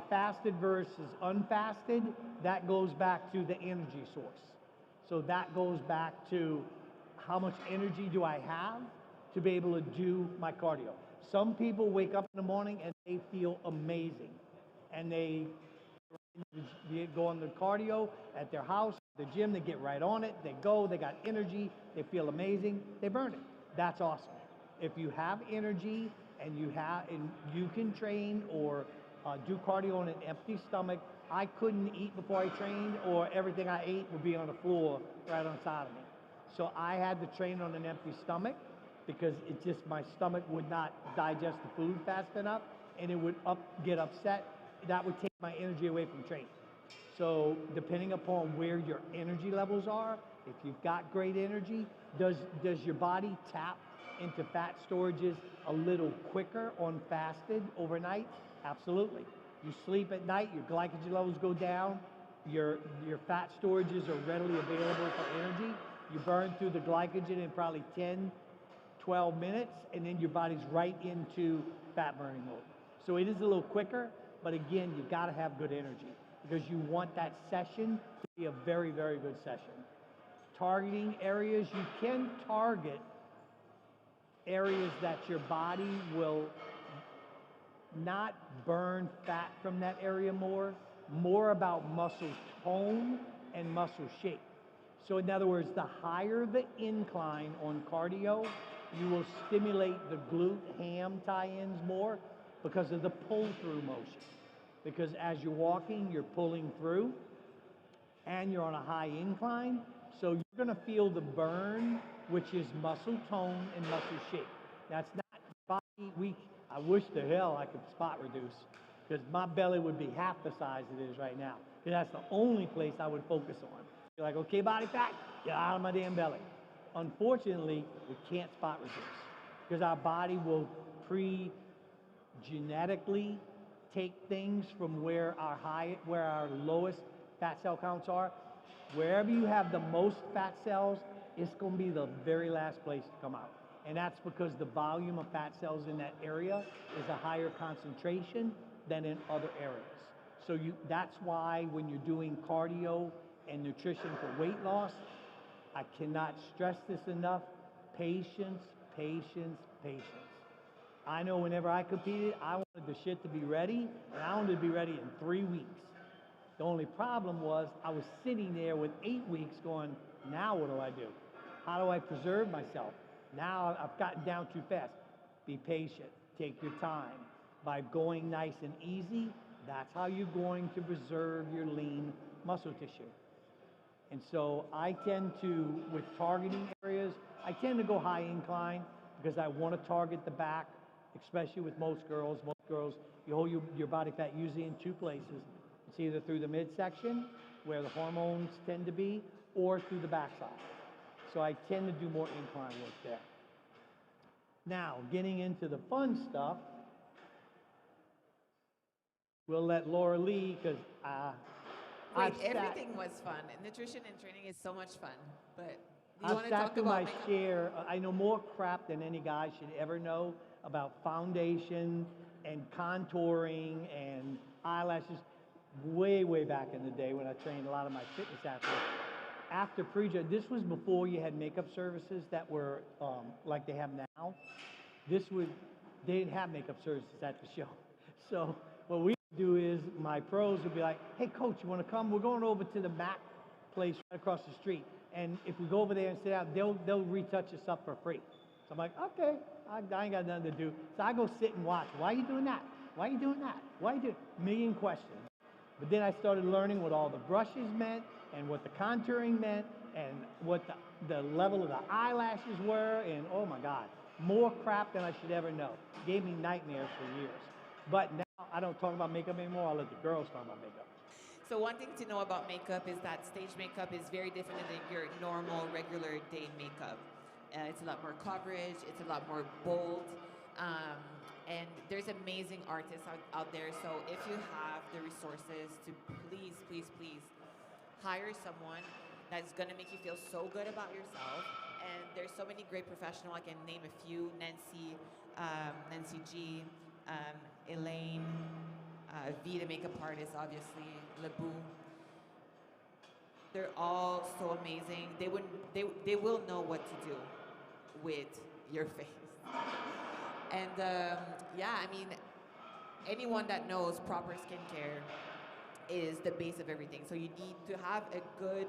Fasted versus unfasted, that goes back to the energy source. So that goes back to how much energy do I have to be able to do my cardio. Some people wake up in the morning and they feel amazing, and they go on the cardio at their house, the gym, they get right on it, they go, they got energy, they feel amazing, they burn it. That's awesome. If you have energy and you can train or do cardio on an empty stomach, I couldn't eat before I trained, or everything I ate would be on the floor right on the side of me. So I had to train on an empty stomach because my stomach would not digest the food fast enough, and it would get upset. That would take my energy away from training. So depending upon where your energy levels are, if you've got great energy, does your body tap into fat storages a little quicker on fasted overnight? Absolutely. You sleep at night, your glycogen levels go down, your fat storages are readily available for energy. You burn through the glycogen in probably 10, 12 minutes, and then your body's right into fat burning mode. So it is a little quicker, but again, you gotta have good energy because you want that session to be a very, very good session. Targeting areas, you can target areas that your body will not burn fat from that area more about muscle tone and muscle shape. So in other words, the higher the incline on cardio, you will stimulate the glute ham tie-ins more because of the pull-through motion. Because as you're walking, you're pulling through and you're on a high incline. So you're gonna feel the burn, which is muscle tone and muscle shape. That's not body weak. I wish to hell I could spot reduce because my belly would be half the size it is right now. Because that's the only place I would focus on. You're like, okay, body fat, get out of my damn belly. Unfortunately, we can't spot reduce because our body will genetically take things from where our lowest fat cell counts are. Wherever you have the most fat cells, it's going to be the very last place to come out. And that's because the volume of fat cells in that area is a higher concentration than in other areas. So that's why when you're doing cardio and nutrition for weight loss, I cannot stress this enough, patience, patience, patience. I know whenever I competed, I wanted the shit to be ready, and I wanted to be ready in 3 weeks. The only problem was I was sitting there with 8 weeks going, now what do I do? How do I preserve myself? Now I've gotten down too fast. Be patient, take your time. By going nice and easy, that's how you're going to preserve your lean muscle tissue. And so I tend to, with targeting areas, I tend to go high incline because I want to target the back, especially with most girls. Most girls, you hold your body fat usually in two places. It's either through the midsection, where the hormones tend to be, or through the backside. So I tend to do more incline work there. Now, getting into the fun stuff, we'll let Laura Lee, because
everything was fun. Nutrition and training is so much fun. But you want
I've
to
sat
talk
through
about
my share. I know more crap than any guy should ever know about foundation and contouring and eyelashes. Way, way back in the day when I trained a lot of my fitness athletes. After this was before you had makeup services that were like they have now. They didn't have makeup services at the show. So what we would do is my pros would be like, hey coach, you want to come? We're going over to the Mac place right across the street. And if we go over there and sit down, they'll retouch us up for free. So I'm like, okay, I ain't got nothing to do. So I go sit and watch. Why are you doing that? Why are you doing that? Why are you doing? Million questions. But then I started learning what all the brushes meant and what the contouring meant and what the level of the eyelashes were, and oh my God, more crap than I should ever know. Gave me nightmares for years. But now I don't talk about makeup anymore. I let the girls talk about makeup.
So one thing to know about makeup is that stage makeup is very different than your normal, regular day makeup. It's a lot more coverage. It's a lot more bold. And there's amazing artists out there. So if you have the resources to please, please, please hire someone that's going to make you feel so good about yourself. And there's so many great professionals. I can name a few. Nancy Nancy G, Elaine, V, the makeup artist, obviously, Lebu. They're all so amazing. They will know what to do with your face. And yeah, I mean, anyone that knows proper skincare is the base of everything. So you need to have a good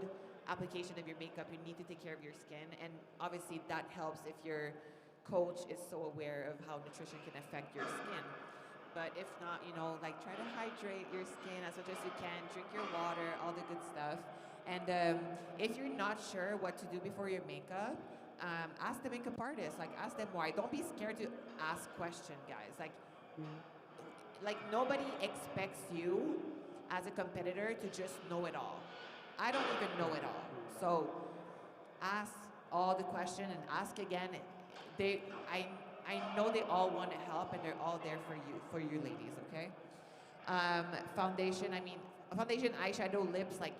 application of your makeup. You need to take care of your skin, and obviously that helps if your coach is so aware of how nutrition can affect your skin. But if not, you know, like try to hydrate your skin as much as you can. Drink your water, all the good stuff. And if you're not sure what to do before your makeup, ask the makeup artist. Like, ask them why. Don't be scared to ask questions, guys. Like nobody expects you as a competitor to just know it all. I don't even know it all. So ask all the question and ask again. They, I know they all want to help and they're all there for you ladies, okay? Foundation, I mean, foundation, eyeshadow, lips, like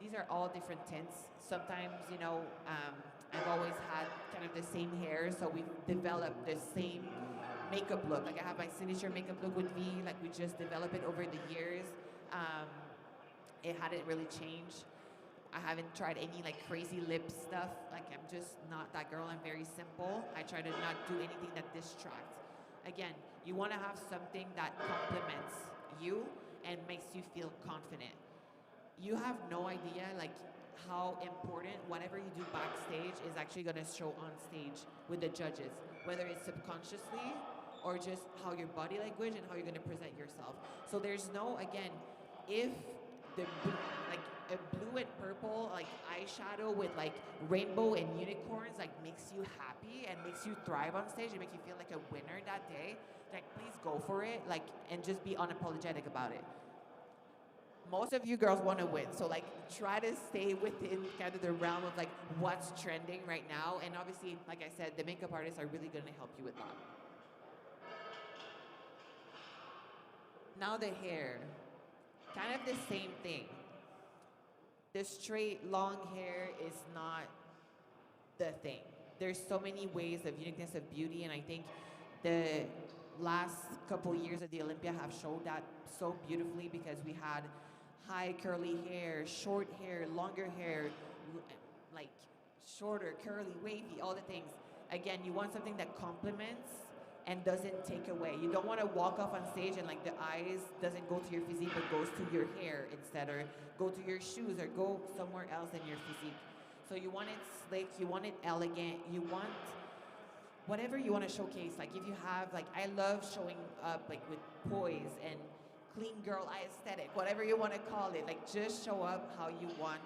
these are all different tints. Sometimes, you know, I've always had kind of the same hair, so we've developed the same makeup look. Like I have my signature makeup look with V, like we just developed it over the years. It hadn't really changed. I haven't tried any like crazy lip stuff. Like I'm just not that girl. I'm very simple. I try to not do anything that distracts. Again, you want to have something that complements you and makes you feel confident. You have no idea like how important whatever you do backstage is actually going to show on stage with the judges, whether it's subconsciously or just how your body language and how you're going to present yourself. So there's no, again, if the like a blue and purple like eyeshadow with like rainbow and unicorns like makes you happy and makes you thrive on stage and make you feel like a winner that day, like please go for it, like, and just be unapologetic about it. Most of you girls want to win, so like try to stay within kind of the realm of like what's trending right now, and obviously like I said, the makeup artists are really going to help you with that. Now the hair, kind of the same thing. The straight long hair is not the thing. There's so many ways of uniqueness of beauty, and I think the last couple years of the Olympia have showed that so beautifully because we had high curly hair, short hair, longer hair, like shorter, curly, wavy, all the things. Again, you want something that complements and doesn't take away. You don't want to walk off on stage and like the eyes doesn't go to your physique but goes to your hair instead, or go to your shoes or go somewhere else than your physique. So you want it slick, you want it elegant, you want whatever you want to showcase. Like if you have, like I love showing up like with poise and clean girl eye aesthetic, whatever you want to call it. Like just show up how you want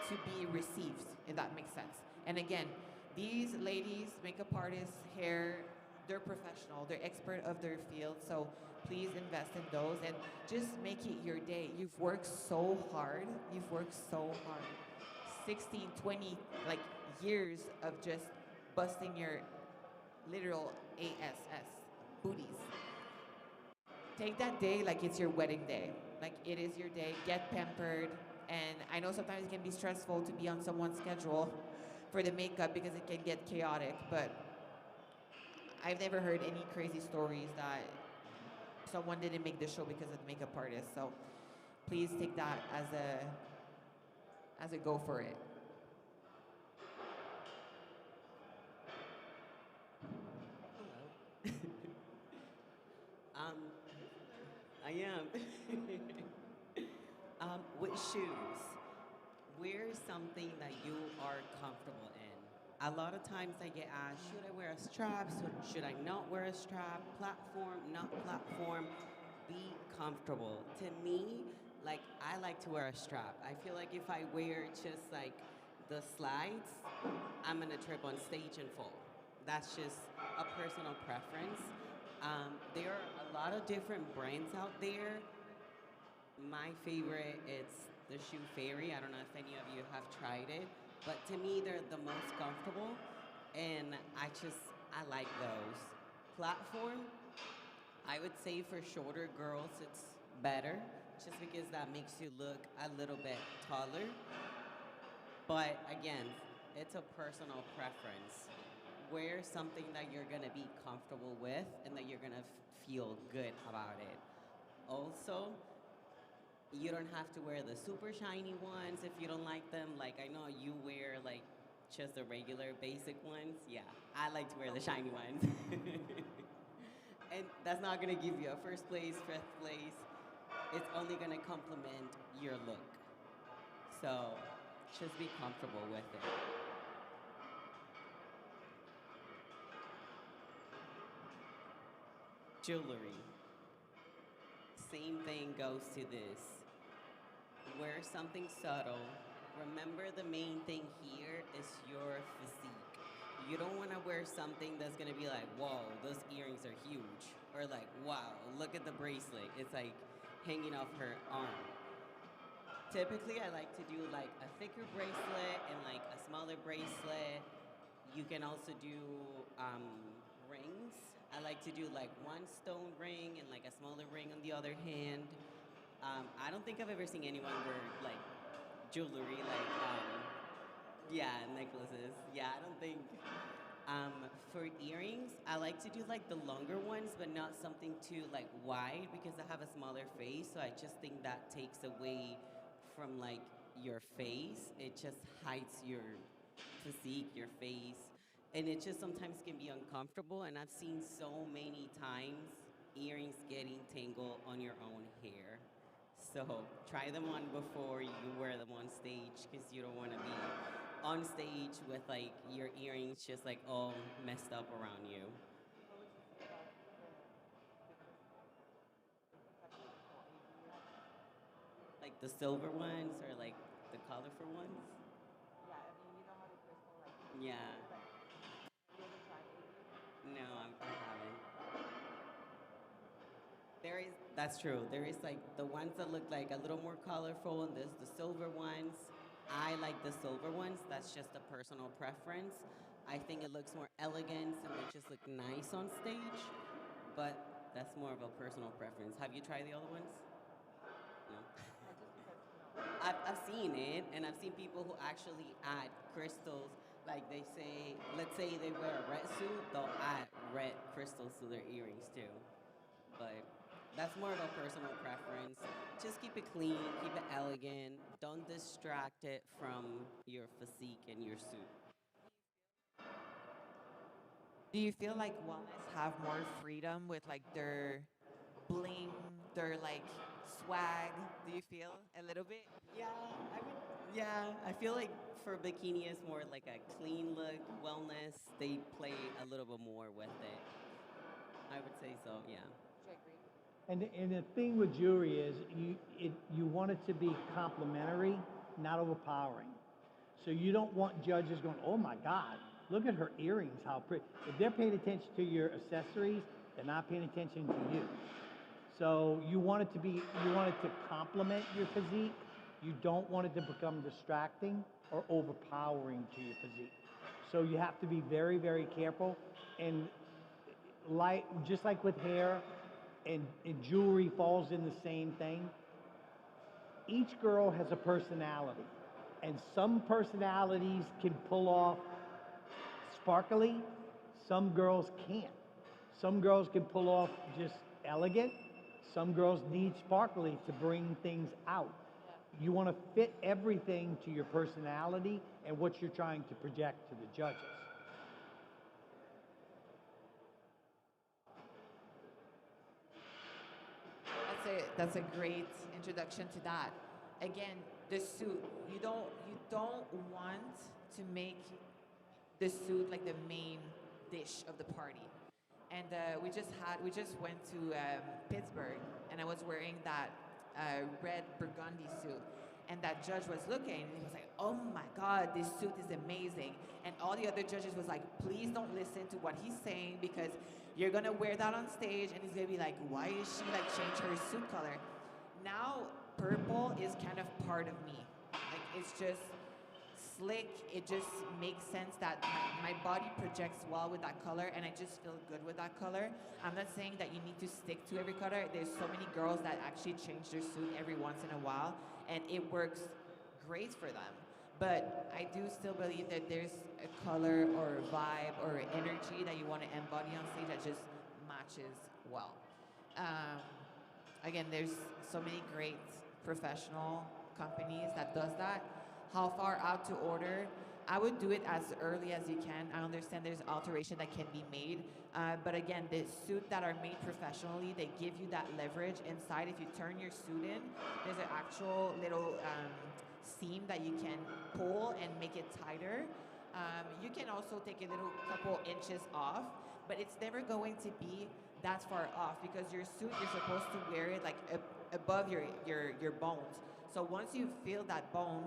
to be received, if that makes sense. And again, these ladies, makeup artists, hair, they're professional, they're expert of their field, so please invest in those and just make it your day. You've worked so hard, you've worked so hard. 16, 20 like years of just busting your literal ASS booties. Take that day like it's your wedding day. Like it is your day, get pampered. And I know sometimes it can be stressful to be on someone's schedule for the makeup because it can get chaotic, but I've never heard any crazy stories that someone didn't make the show because of the makeup artist. So please take that as a go for it.
Hello. I am. With shoes, wear something that you are comfortable in. A lot of times I get asked, should I wear a strap? Should I not wear a strap? Platform, not platform? Be comfortable. To me, like, I like to wear a strap. I feel like if I wear just like the slides, I'm gonna trip on stage and fall. That's just a personal preference. There are a lot of different brands out there. My favorite is the Shoe Fairy. I don't know if any of you have tried it, but to me they're the most comfortable, and I like those. Platform, I would say for shorter girls it's better, just because that makes you look a little bit taller. But again, it's a personal preference. wear something that you're gonna be comfortable with and that you're gonna feel good about it. Also, you don't have to wear the super shiny ones if you don't like them. Like I know you wear like just the regular basic ones. Yeah, I like to wear the shiny ones. And that's not gonna give you a first place, fifth place. It's only gonna complement your look. So just be comfortable with it. Jewelry. Same thing goes to this. Wear something subtle. Remember, the main thing here is your physique. You don't want to wear something that's going to be like, whoa, those earrings are huge. Or like, wow, look at the bracelet. It's like hanging off her arm. Typically, I like to do like a thicker bracelet and like a smaller bracelet. You can also do rings. I like to do like one stone ring and like a smaller ring on the other hand. I don't think I've ever seen anyone wear like jewelry, like yeah, necklaces. Yeah, I don't think. For earrings, I like to do like the longer ones, but not something too like wide because I have a smaller face. So I just think that takes away from like your face. It just hides your physique, your face, and it just sometimes can be uncomfortable. And I've seen so many times earrings getting tangled on your own hair. So try them on before you wear them on stage because you don't want to be on stage with like your earrings just like all messed up around you. Like the silver ones or like the colorful ones. Yeah. No, I haven't. There is, that's true. There is like the ones that look like a little more colorful, and there's the silver ones. I like the silver ones. That's just a personal preference. I think it looks more elegant and it just look nice on stage, but that's more of a personal preference. Have you tried the other ones? No. I've seen it, and I've seen people who actually add crystals. Like they say, let's say they wear a red suit, they'll add red crystals to their earrings too. But that's more of a personal preference. Just keep it clean, keep it elegant. Don't distract it from your physique and your suit.
Do you feel like wellness have more freedom with like their bling, their like swag? Do you feel a little bit?
Yeah, I would. Yeah, I feel like for bikini is more like a clean look, wellness. They play a little bit more with it. I would say so. Yeah.
And the thing with jewelry is you want it to be complementary, not overpowering. So you don't want judges going, oh my God, look at her earrings, how pretty. If they're paying attention to your accessories, they're not paying attention to you. So you want it to complement your physique. You don't want it to become distracting or overpowering to your physique. So you have to be very, very careful. And like, just like with hair and jewelry falls in the same thing, each girl has a personality. And some personalities can pull off sparkly, some girls can't. Some girls can pull off just elegant, some girls need sparkly to bring things out. You want to fit everything to your personality and what you're trying to project to the judges.
That's a great introduction to that. Again, the suit. You don't want to make the suit like the main dish of the party. And we just went to Pittsburgh, and I was wearing that red burgundy suit, and that judge was looking, and he was like, "Oh my God, this suit is amazing!" And all the other judges was like, "Please don't listen to what he's saying because you're gonna wear that on stage, and he's gonna be like, why is she like change her suit color?" Now purple is kind of part of me. Like it's just slick. It just makes sense that my body projects well with that color, and I just feel good with that color. I'm not saying that you need to stick to every color. There's so many girls that actually change their suit every once in a while, and it works great for them. But I do still believe that there's a color or vibe or energy that you want to embody on stage that just matches well. Um, Again, there's so many great professional companies that does that. How far out to order? I would do it as early as you can. I understand there's alteration that can be made, but again, the suit that are made professionally, they give you that leverage inside. If you turn your suit in, there's an actual little seam that you can pull and make it tighter. You can also take a little couple inches off, but it's never going to be that far off because your suit, you're supposed to wear it like above your bones. So once you feel that bone,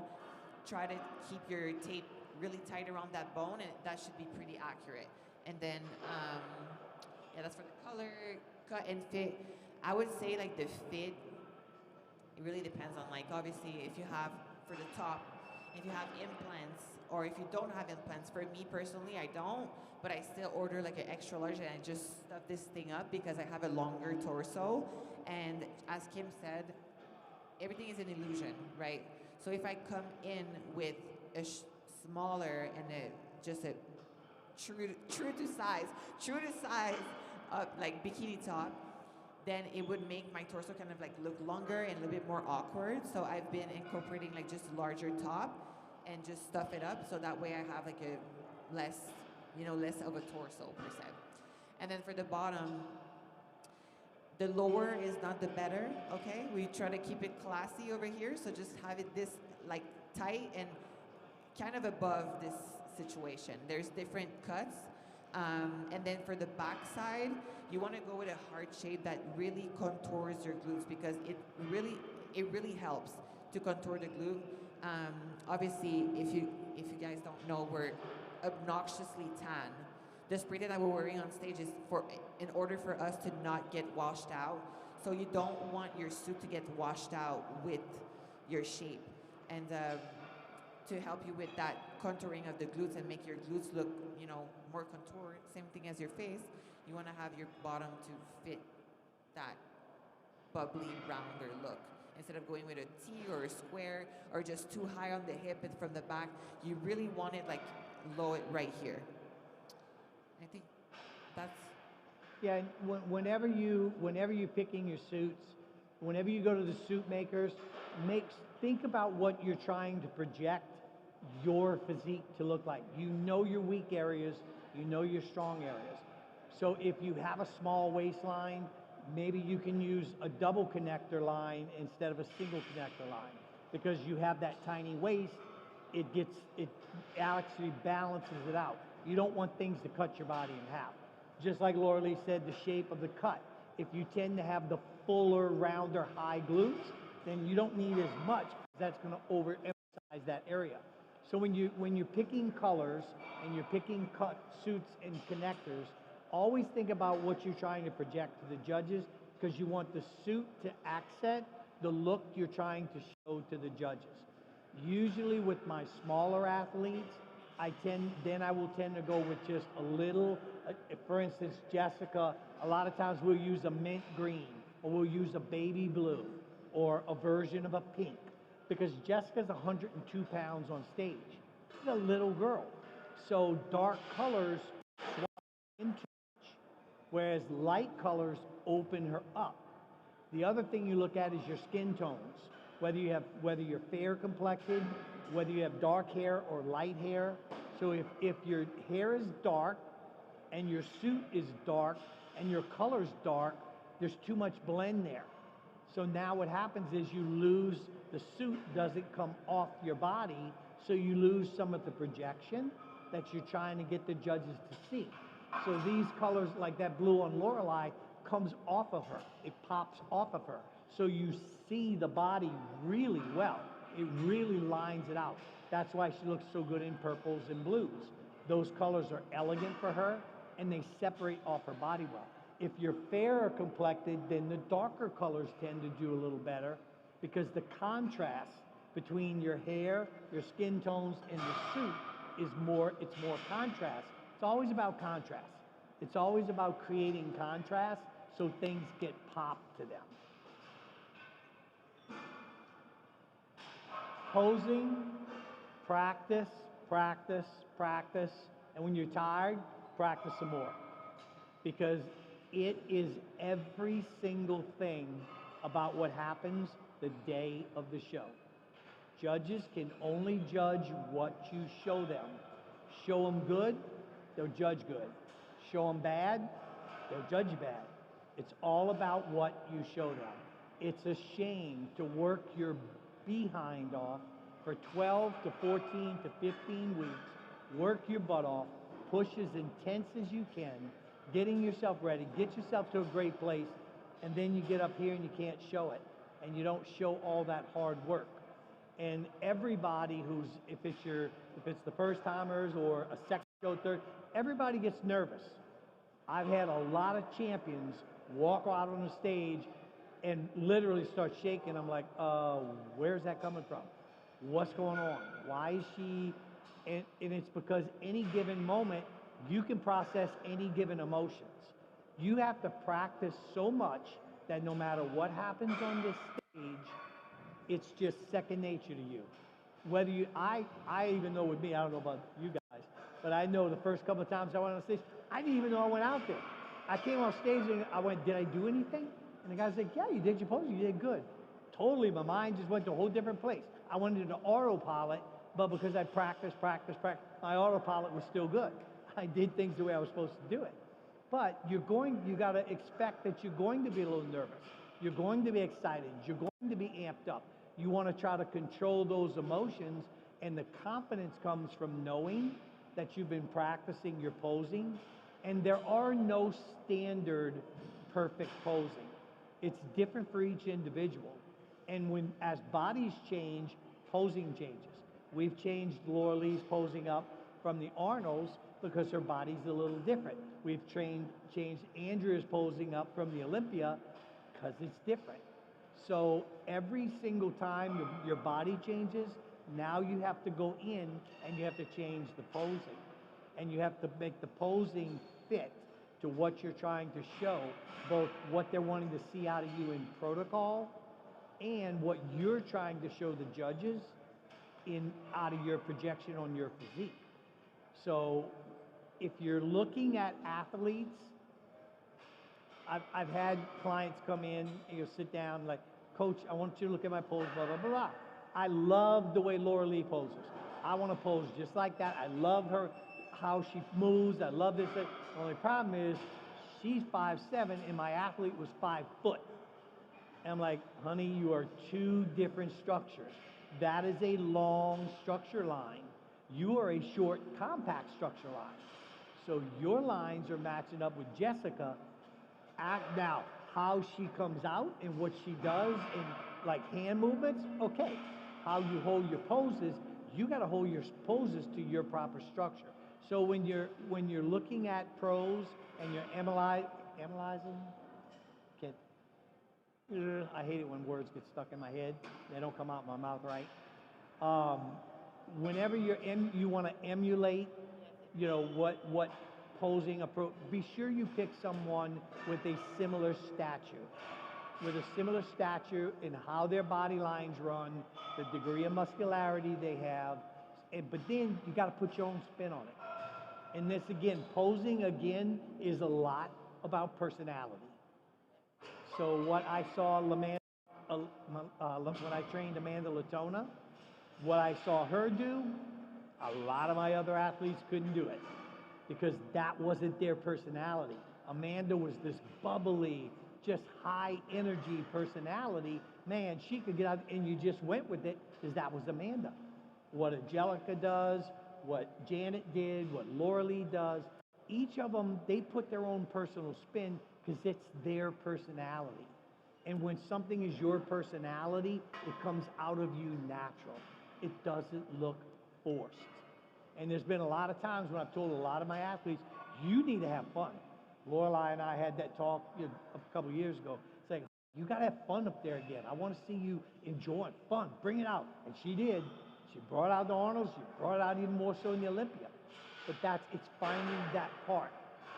try to keep your tape really tight around that bone, and that should be pretty accurate. And then, yeah, that's for the color, cut, and fit. I would say like the fit, it really depends on like obviously if you have for the top, if you have implants or if you don't have implants. For me personally, I don't, but I still order like an extra large and I just stuff this thing up because I have a longer torso. And as Kim said, everything is an illusion, right? So if I come in with a smaller and just a true to size like bikini top, then it would make my torso kind of like look longer and a little bit more awkward. So I've been incorporating like just larger top and just stuff it up so that way I have like a less, less of a torso per se. And then for the bottom, the lower is not the better, okay? We try to keep it classy over here, so just have it this like tight and kind of above this situation. There's different cuts. And then for the back side, you want to go with a heart shape that really contours your glutes because it really helps to contour the glute. Obviously, if you guys don't know, we're obnoxiously tan. The spray that we're wearing on stage is in order for us to not get washed out. So you don't want your suit to get washed out with your shape. And to help you with that contouring of the glutes and make your glutes look, more contoured, same thing as your face, you want to have your bottom to fit that bubbly, rounder look. Instead of going with a T or a square or just too high on the hip and from the back, you really want it like low it right here. I think that's
Yeah, and whenever you're picking your suits, whenever you go to the suit makers, think about what you're trying to project your physique to look like. You know your weak areas, you know your strong areas. So if you have a small waistline, maybe you can use a double connector line instead of a single connector line. Because you have that tiny waist, it actually balances it out. You don't want things to cut your body in half. Just like Laura Lee said, the shape of the cut. If you tend to have the fuller, rounder, high glutes, then you don't need as much. That's going to overemphasize that area. So when you're picking colors and you're picking cut suits and connectors, always think about what you're trying to project to the judges because you want the suit to accent the look you're trying to show to the judges. Usually with my smaller athletes, I will tend to go with just a little, for instance, Jessica, a lot of times we'll use a mint green or we'll use a baby blue or a version of a pink because Jessica's 102 pounds on stage. She's a little girl. So dark colors swell into her, whereas light colors open her up. The other thing you look at is your skin tones, whether you're fair complected, whether you have dark hair or light hair. So if your hair is dark and your suit is dark and your color's dark, there's too much blend there. So now what happens is the suit doesn't come off your body, so you lose some of the projection that you're trying to get the judges to see. So these colors, like that blue on Lorelei, comes off of her. It pops off of her. So you see the body really well. It really lines it out. That's why she looks so good in purples and blues. Those colors are elegant for her, and they separate off her body well. If you're fairer complected, then the darker colors tend to do a little better because the contrast between your hair, your skin tones, and the suit it's more contrast. It's always about contrast. It's always about creating contrast so things get popped to them. Posing, practice, practice, practice, and when you're tired, practice some more. Because it is every single thing about what happens the day of the show. Judges can only judge what you show them. Show them good, they'll judge good. Show them bad, they'll judge you bad. It's all about what you show them. It's a shame to work your behind off for 12 to 14 to 15 weeks, work your butt off, push as intense as you can, getting yourself ready, get yourself to a great place, and then you get up here and you can't show it. And you don't show all that hard work. And everybody who's, if it's the first timers or a second show, third, everybody gets nervous. I've had a lot of champions walk out on the stage and literally start shaking. I'm like, where's that coming from? What's going on? Why is she? And it's because any given moment, you can process any given emotions. You have to practice so much that no matter what happens on this stage, it's just second nature to you. Whether you, I even know with me, I don't know about you guys, but I know the first couple of times I went on stage, I didn't even know I went out there. I came off stage and I went, did I do anything? And the guy's like, yeah, you did your pose, you did good. Totally, my mind just went to a whole different place. I went into autopilot, but because I practiced, my autopilot was still good. I did things the way I was supposed to do it. But you gotta expect that you're going to be a little nervous. You're going to be excited. You're going to be amped up. You want to try to control those emotions, and the confidence comes from knowing that you've been practicing your posing, and there are no standard perfect posing. It's different for each individual. And as bodies change, posing changes. We've changed Laura Lee's posing up from the Arnolds because her body's a little different. We've changed Andrea's posing up from the Olympia because it's different. So every single time your body changes, now you have to go in and you have to change the posing. And you have to make the posing fit to what you're trying to show, both what they're wanting to see out of you in protocol and what you're trying to show the judges out of your projection on your physique. So if you're looking at athletes, I've had clients come in and you'll sit down like, Coach, I want you to look at my pose, blah, blah, blah, blah. I love the way Laura Lee poses. I want to pose just like that. I love her, how she moves. I love this. The only problem is she's 5'7" and my athlete was 5 foot. And I'm like, honey, you are two different structures. That is a long structure line. You are a short, compact structure line. So your lines are matching up with Jessica. Now, how she comes out and what she does in like hand movements, okay. How you hold your poses, you got to hold your poses to your proper structure. So when you're looking at pros and you're analyzing, I hate it when words get stuck in my head. They don't come out my mouth right. Whenever you want to emulate, what posing approach, be sure you pick someone with a similar stature. With a similar stature in how their body lines run, the degree of muscularity they have, but then you got to put your own spin on it. And this again, posing again is a lot about personality. So what I saw when I trained Amanda Latona, what I saw her do, a lot of my other athletes couldn't do it because that wasn't their personality. Amanda was this bubbly, just high energy personality. Man, she could get out, and you just went with it because that was Amanda. What Angelica does, what Janet did, what Laura Lee does, each of them, they put their own personal spin because it's their personality. And when something is your personality, it comes out of you natural. It doesn't look forced. And there's been a lot of times when I've told a lot of my athletes, you need to have fun. Lorelai and I had that talk a couple of years ago, saying, you got to have fun up there again. I want to see you enjoying fun. Bring it out. And she did. She brought out the Arnolds. She brought it out even more so in the Olympia. But it's finding that part.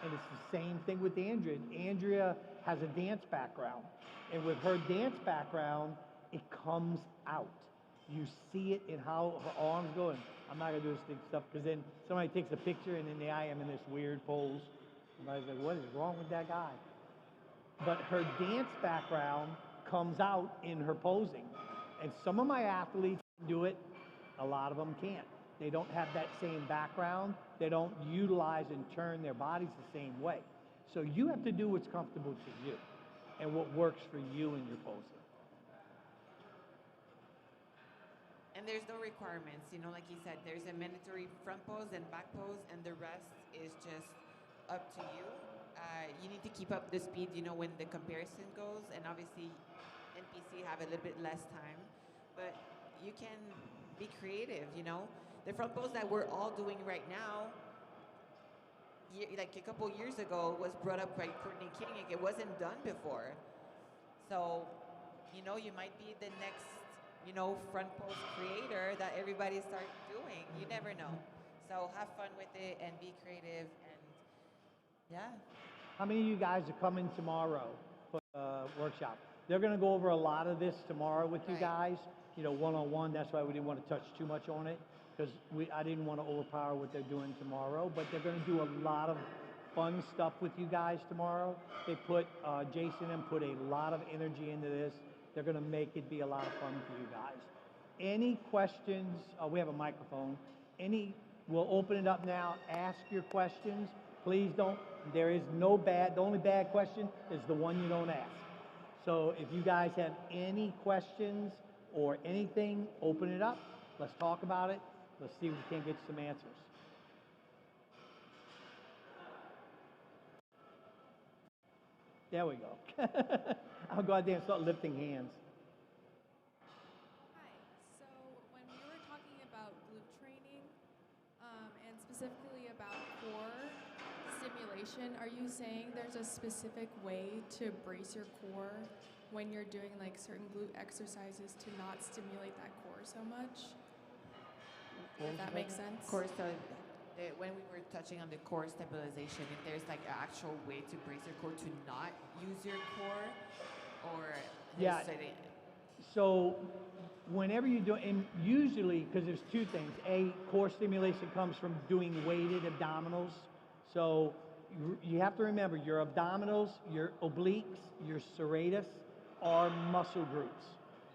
And it's the same thing with Andrea. Andrea has a dance background. And with her dance background, it comes out. You see it in how her arms go, and I'm not gonna do this stuff because then somebody takes a picture and then I am in this weird pose. Everybody's like, what is wrong with that guy? But her dance background comes out in her posing. And some of my athletes can do it, a lot of them can't. They don't have that same background. They don't utilize and turn their bodies the same way. So you have to do what's comfortable to you and what works for you in your posing.
And there's no requirements, you know, like you said, there's a mandatory front pose and back pose, and the rest is just up to you. You need to keep up the speed, you know, when the comparison goes, and obviously NPC have a little bit less time, but you can be creative, you know. The front pose that we're all doing right now, like a couple years ago, was brought up by Courtney King. Like, it wasn't done before. So, you know, you might be the next, you know, front pose creator that everybody starts doing. You never know. So have fun with it and be creative, and yeah.
How many of you guys are coming tomorrow for the workshop? They're going to go over a lot of this tomorrow with you
Right.
guys, you know, one-on-one. That's why we didn't want to touch too much on it, because I didn't want to overpower what they're doing tomorrow. But they're going to do a lot of fun stuff with you guys tomorrow. They put, Jason and put a lot of energy into this. They're going to make it be a lot of fun for you guys. Any questions? We have a microphone. We'll open it up now. Ask your questions. Please don't, there is no bad, the only bad question is the one you don't ask. So if you guys have any questions or anything, open it up. Let's talk about it. Let's see if we can get some answers. There we go. I'll go out there and start lifting hands.
Hi. So when we were talking about glute training, and specifically about core stimulation, are you saying there's a specific way to brace your core when you're doing like certain glute exercises to not stimulate that core so much? If that makes sense?
Of course, when we were touching on the core stabilization, if there's like an actual way to brace your core to not use your core, or
Yeah. So whenever you do, and usually, because there's two things. Core stimulation comes from doing weighted abdominals. So you have to remember your abdominals, your obliques, your serratus are muscle groups.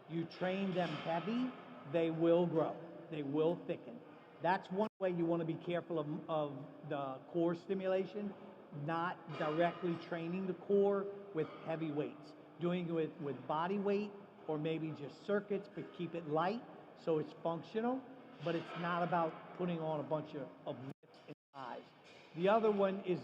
You train them heavy, they will grow. They will thicken. That's one way you want to be careful of the core stimulation, not directly training the core with heavy weights. Doing it with body weight or maybe just circuits, but keep it light so it's functional, but it's not about putting on a bunch of lifts and thighs. The other one is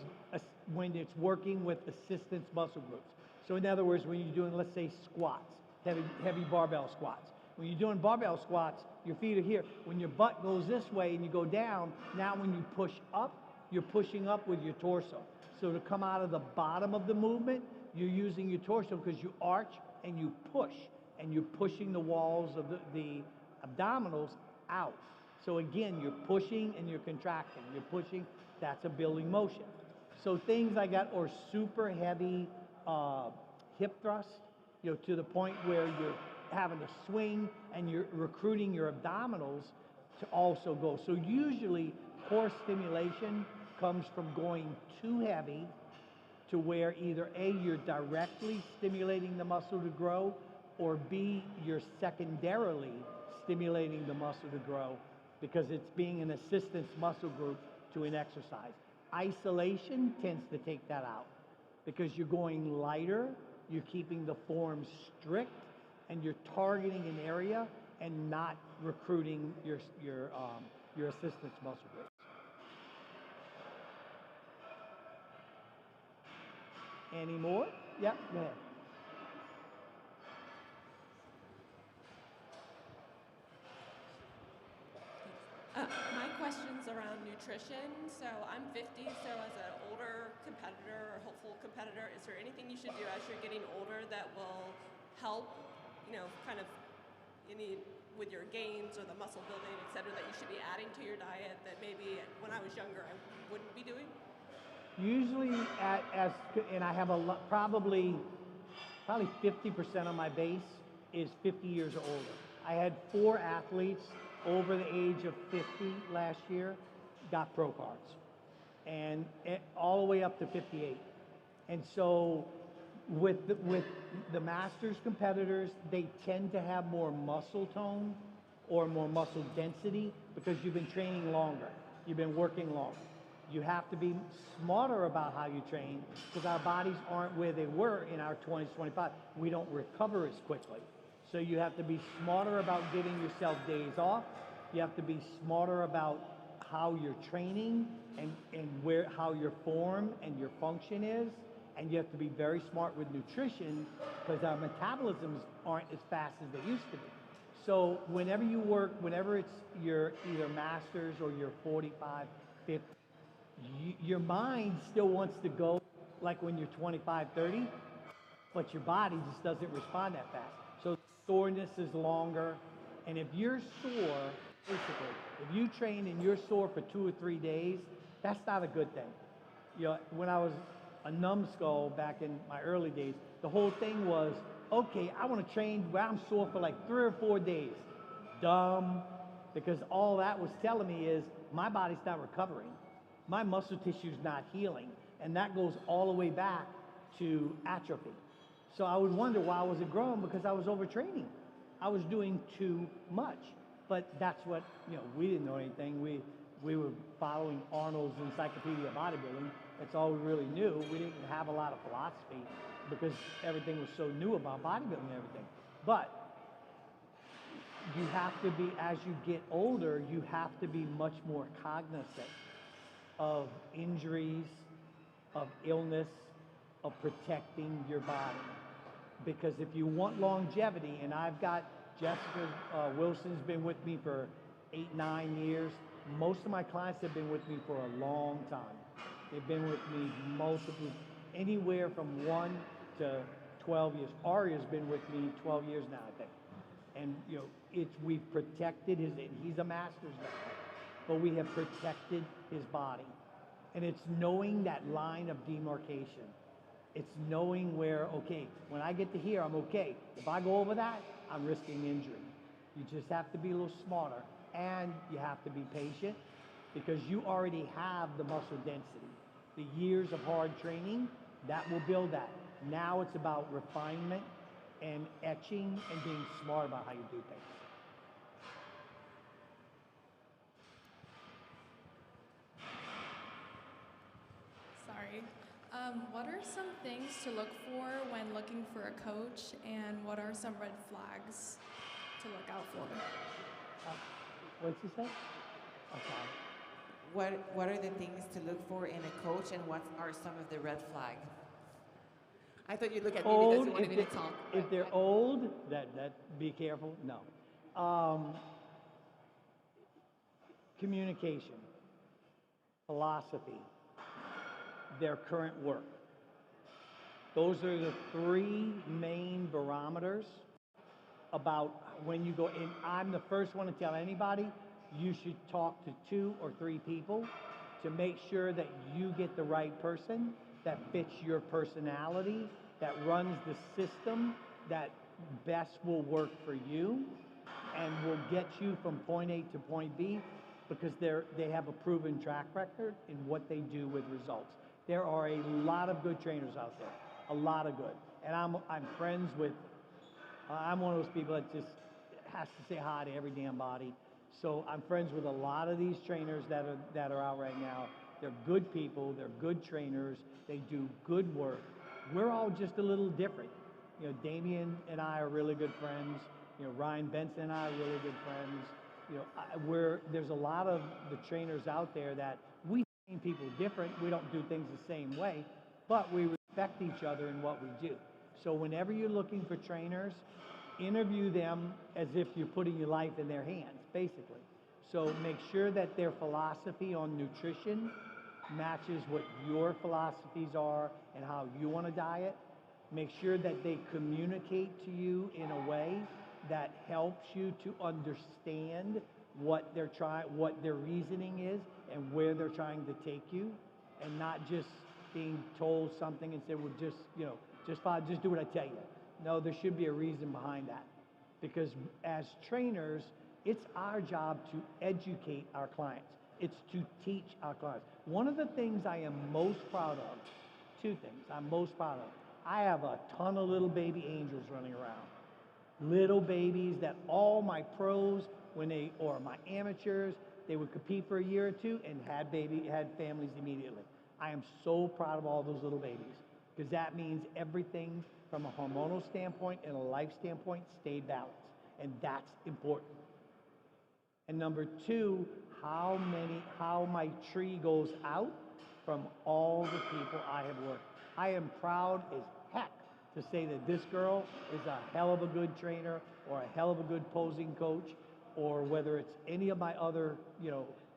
when it's working with assistance muscle groups. So in other words, when you're doing, let's say, squats, heavy barbell squats. When you're doing barbell squats, your feet are here. When your butt goes this way and you go down, now when you push up, you're pushing up with your torso. So to come out of the bottom of the movement, you're using your torso because you arch and you push, and you're pushing the walls of the abdominals out. So again, you're pushing and you're contracting. You're pushing, that's a building motion. So things like that, or super heavy hip thrust, you know, to the point where you're having to swing and you're recruiting your abdominals to also go. So usually core stimulation comes from going too heavy to where either A, you're directly stimulating the muscle to grow, or B, you're secondarily stimulating the muscle to grow because it's being an assistance muscle group to an exercise. Isolation tends to take that out because you're going lighter, you're keeping the form strict, and you're targeting an area and not recruiting your assistance muscle group. Any more? Yeah, go ahead.
My question's around nutrition. So I'm 50, so as an older competitor or hopeful competitor, is there anything you should do as you're getting older that will help, you know, kind of with your gains or the muscle building, et cetera, that you should be adding to your diet that maybe when I was younger I wouldn't be doing?
Usually, and I have probably 50% of my base is 50 years or older. I had 4 athletes over the age of 50 last year got pro cards, and all the way up to 58. And so with the masters competitors, they tend to have more muscle tone or more muscle density because you've been training longer, you've been working longer. You have to be smarter about how you train because our bodies aren't where they were in our 20s, 25. We don't recover as quickly. So you have to be smarter about giving yourself days off. You have to be smarter about how you're training and how your form and your function is. And you have to be very smart with nutrition because our metabolisms aren't as fast as they used to be. So whenever you work, whenever it's your either masters or your 45, 50, your mind still wants to go like when you're 25, 30, but your body just doesn't respond that fast. So soreness is longer. And if you're sore, basically, if you train and you're sore for 2 or 3 days, that's not a good thing. You know, when I was a numbskull back in my early days, the whole thing was, okay, I want to train where I'm sore for like 3 or 4 days. Dumb, because all that was telling me is my body's not recovering. My muscle tissue's not healing. And that goes all the way back to atrophy. So I would wonder why I wasn't growing because I was overtraining. I was doing too much. But that's what, you know, we didn't know anything. We were following Arnold's Encyclopedia of Bodybuilding. That's all we really knew. We didn't have a lot of philosophy because everything was so new about bodybuilding and everything. But you have to be, as you get older, you have to be much more cognizant of injuries, of illness, of protecting your body. Because if you want longevity, and I've got Jessica Wilson's been with me for 8, 9 years. Most of my clients have been with me for a long time. They've been with me multiple, anywhere from 1 to 12 years. Aria's been with me 12 years now, I think. And you know, we've protected he's a master's guy, but we have protected his body. And it's knowing that line of demarcation. It's knowing where, okay, when I get to here, I'm okay. If I go over that, I'm risking injury. You just have to be a little smarter, and you have to be patient because you already have the muscle density. The years of hard training, that will build that. Now it's about refinement and etching and being smart about how you do things.
Sorry. What are some things to look for when looking for a coach, and what are some red flags to look out for?
What'd you say? Okay.
What are the things to look for in a coach, and what are some of the red flags? I thought you'd look at me because you wanted me to talk.
If they're old, that be careful. No. Communication, philosophy, their current work. Those are the 3 main barometers about when you go in. I'm the first one to tell anybody you should talk to 2 or 3 people to make sure that you get the right person that fits your personality, that runs the system that best will work for you and will get you from point A to point B because they have a proven track record in what they do with results. There are a lot of good trainers out there, a lot of good. And I'm friends with, I'm one of those people that just has to say hi to every damn body. So I'm friends with a lot of these trainers that are out right now. They're good people, they're good trainers, they do good work. We're all just a little different. You know, Damien and I are really good friends. You know, Ryan Benson and I are really good friends. You know, there's a lot of the trainers out there that we train people different. We don't do things the same way, but we respect each other in what we do. So whenever you're looking for trainers, interview them as if you're putting your life in their hands, basically. So make sure that their philosophy on nutrition matches what your philosophies are and how you want to diet. Make sure that they communicate to you in a way that helps you to understand what their reasoning is and where they're trying to take you, and not just being told something and say, well, just do what I tell you. No, there should be a reason behind that. Because as trainers, it's our job to educate our clients. It's to teach our clients. One of the things I am most proud of, two things I'm most proud of. I have a ton of little baby angels running around. Little babies that all my pros, or my amateurs, they would compete for a year or two and had families immediately. I am so proud of all those little babies because that means everything from a hormonal standpoint and a life standpoint stayed balanced, and that's important. And number two, how my tree goes out from all the people I have worked. I am proud as heck to say that this girl is a hell of a good trainer or a hell of a good posing coach, or whether it's any of my other,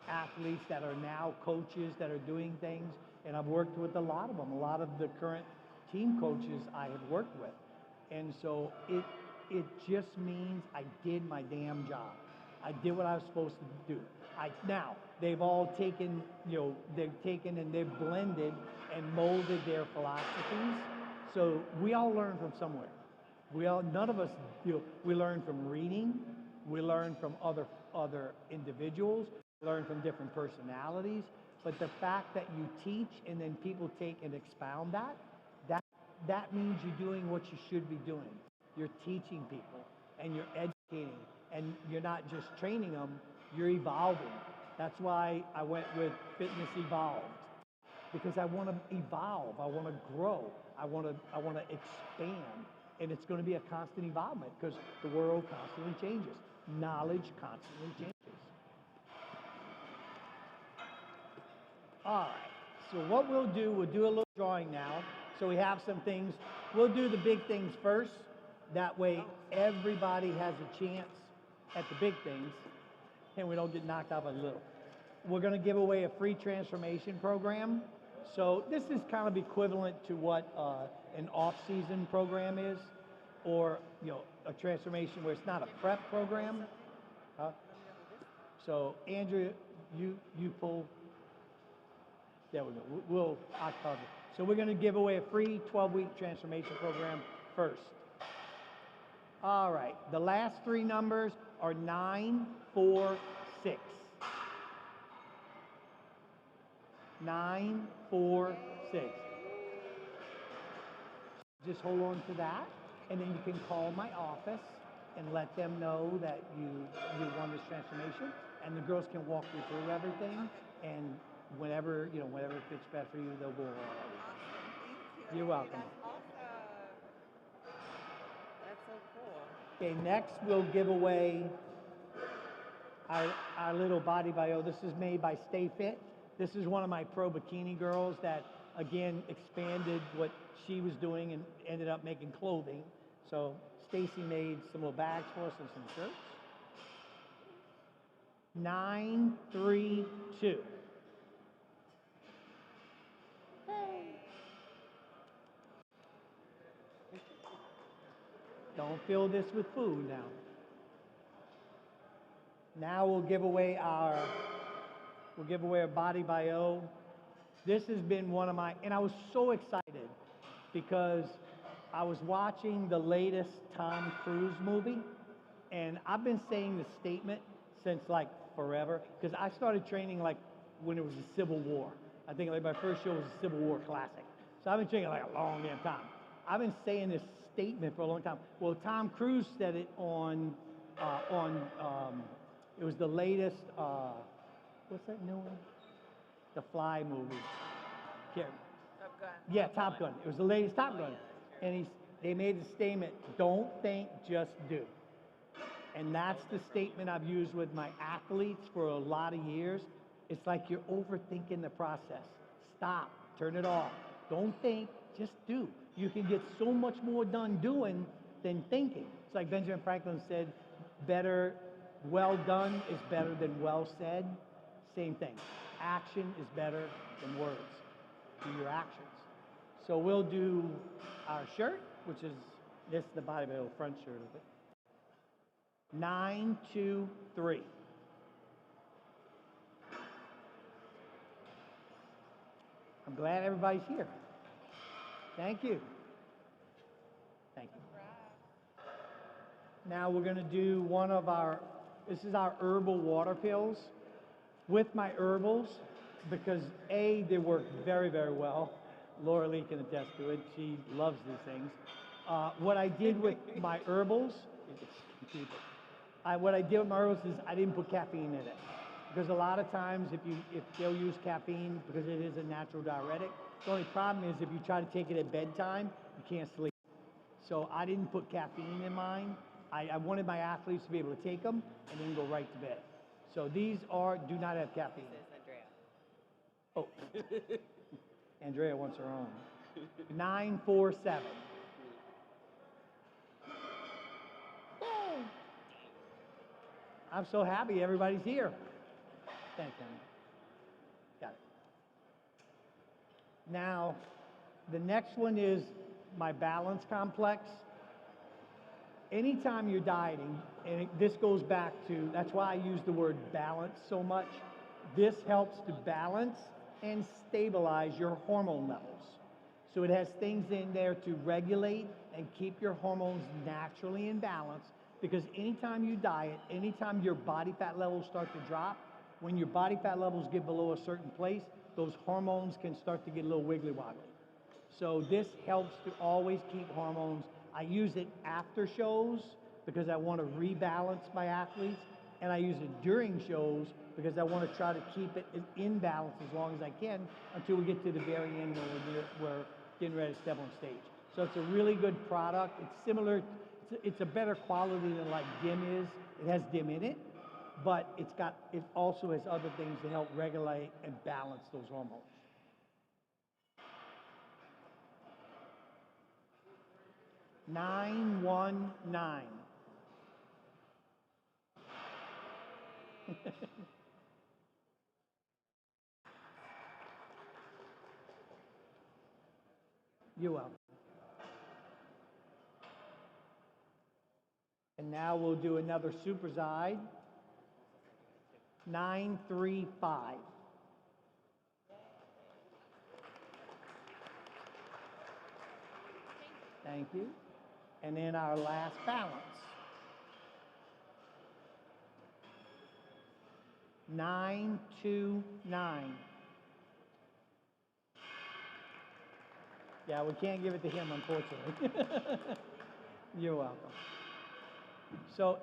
athletes that are now coaches that are doing things. And I've worked with a lot of them, a lot of the current team coaches I have worked with. And so it just means I did my damn job. I did what I was supposed to do. Now, they've all taken, they've taken and they've blended and molded their philosophies. So we all learn from somewhere. None of us, we learn from reading, we learn from other individuals, we learn from different personalities. But the fact that you teach and then people take and expound that means you're doing what you should be doing. You're teaching people and you're educating, and you're not just training them, you're evolving. That's why I went with Fitness Evolved, because I want to evolve, I want to grow, I want to expand, and it's going to be a constant evolvement because the world constantly changes. Knowledge constantly changes. All right, so what we'll do a little drawing now. So we have some things. We'll do the big things first. That way everybody has a chance at the big things and we don't get knocked out by the little. We're going to give away a free transformation program. So this is kind of equivalent to what an off-season program is, or a transformation where it's not a prep program. So Andrea, you pull. There we go. I'll cover. So we're going to give away a free 12-week transformation program first. All right. The last three numbers are 9, 4, 6. 9, 4, 6. Just hold on to that, and then you can call my office and let them know that you won this transformation, and the girls can walk you through everything, and whenever it fits best for you, they'll go along.
Awesome. Thank you.
You're welcome.
That's awesome. That's so cool.
Okay, next we'll give away our little body bio. This is made by Stay Fit. This is one of my pro bikini girls that, again, expanded what she was doing and ended up making clothing. So Stacy made some little bags for us and some shirts. 9, 3, 2. Don't fill this with food now. Now we'll give away our body bio. This has been one of my, and I was so excited because I was watching the latest Tom Cruise movie, and I've been saying the statement since like forever, because I started training like when it was the Civil War. I think like my first show was a Civil War classic. So I've been training like a long damn time. I've been saying this statement for a long time. Well, Tom Cruise said it on it was the latest, what's that new one? The Fly movie.
Top Gun.
Yeah, Top Gun. It was the latest Top Gun. And they made the statement, don't think, just do. And that's the statement I've used with my athletes for a lot of years. It's like you're overthinking the process. Stop, turn it off. Don't think, just do. You can get so much more done doing than thinking. It's like Benjamin Franklin said, well done is better than well said. Same thing. Action is better than words. Do your actions. So we'll do our shirt, which is this, the body build front shirt of it. 9, 2, 3. I'm glad everybody's here. Thank you. Thank you. Now we're gonna do one of our, this is our herbal water pills with my herbals because A, they work very, very well. Laura Lee can attest to it. She loves these things. What I did with my herbals, what I did with my herbals is I didn't put caffeine in it. Because a lot of times if they'll use caffeine because it is a natural diuretic, the only problem is if you try to take it at bedtime, you can't sleep. So I didn't put caffeine in mine. I wanted my athletes to be able to take them and then go right to bed. So these do not have caffeine. Oh, Andrea wants her own. 947. Yay. I'm so happy everybody's here. Thanks, Emma. Got it. Now, the next one is my balance complex. Anytime you're dieting, and this goes back to, that's why I use the word balance so much. This helps to balance and stabilize your hormone levels. So it has things in there to regulate and keep your hormones naturally in balance, because anytime you diet, anytime your body fat levels start to drop, when your body fat levels get below a certain place, those hormones can start to get a little wiggly woggly. So this helps to always keep hormones. I use it after shows because I want to rebalance my athletes, and I use it during shows because I want to try to keep it in balance as long as I can until we get to the very end when we're getting ready to step on stage. So it's a really good product. It's similar, it's a better quality than like DIM is. It has DIM in it, but it also has other things to help regulate and balance those hormones. $919. You're welcome. And now we'll do another superside. 935. Thank you. And then our last balance. 929. Yeah, we can't give it to him, unfortunately. You're welcome. So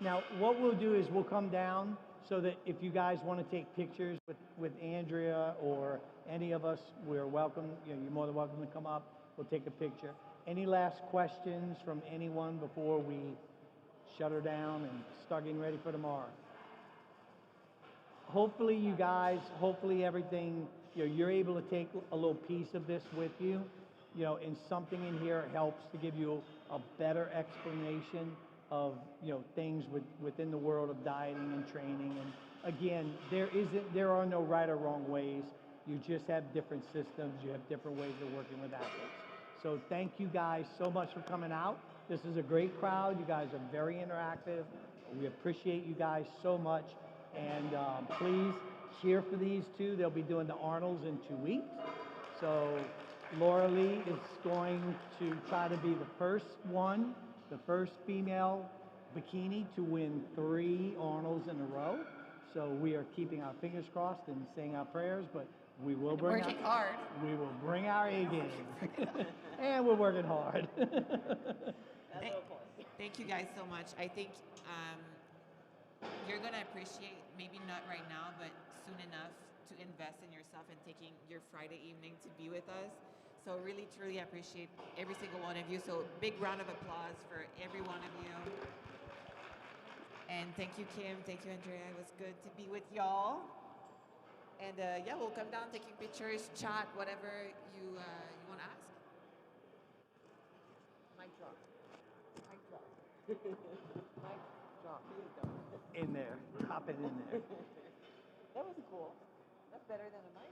now what we'll do is we'll come down so that if you guys want to take pictures with Andrea or any of us, we're welcome. You're more than welcome to come up. We'll take a picture. Any last questions from anyone before we shut her down and start getting ready for tomorrow? Hopefully you guys, everything, you're able to take a little piece of this with you, and something in here helps to give you a better explanation of, things within the world of dieting and training. And again, there are no right or wrong ways. You just have different systems. You have different ways of working with athletes. So thank you guys so much for coming out. This is a great crowd. You guys are very interactive. We appreciate you guys so much. And please cheer for these two. They'll be doing the Arnolds in 2 weeks. So Laura Lee is going to try to be the first female bikini to win 3 Arnolds in a row. So we are keeping our fingers crossed and saying our prayers, but we will bring
working hard.
We will bring our A game. And we're working hard.
Thank you guys so much. I think you're going to appreciate, maybe not right now, but soon enough, to invest in yourself and taking your Friday evening to be with us. So really, truly appreciate every single one of you. So big round of applause for every one of you. And thank you, Kim. Thank you, Andrea. It was good to be with y'all. And yeah, we'll come down taking pictures, chat, whatever you want to ask.
Mic drop. Mic drop. Mic drop. Here you go.
In there. Pop it in there.
That was cool. That's better than a mic.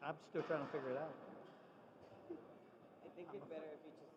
I'm still trying to figure it out.
I think it's better if you just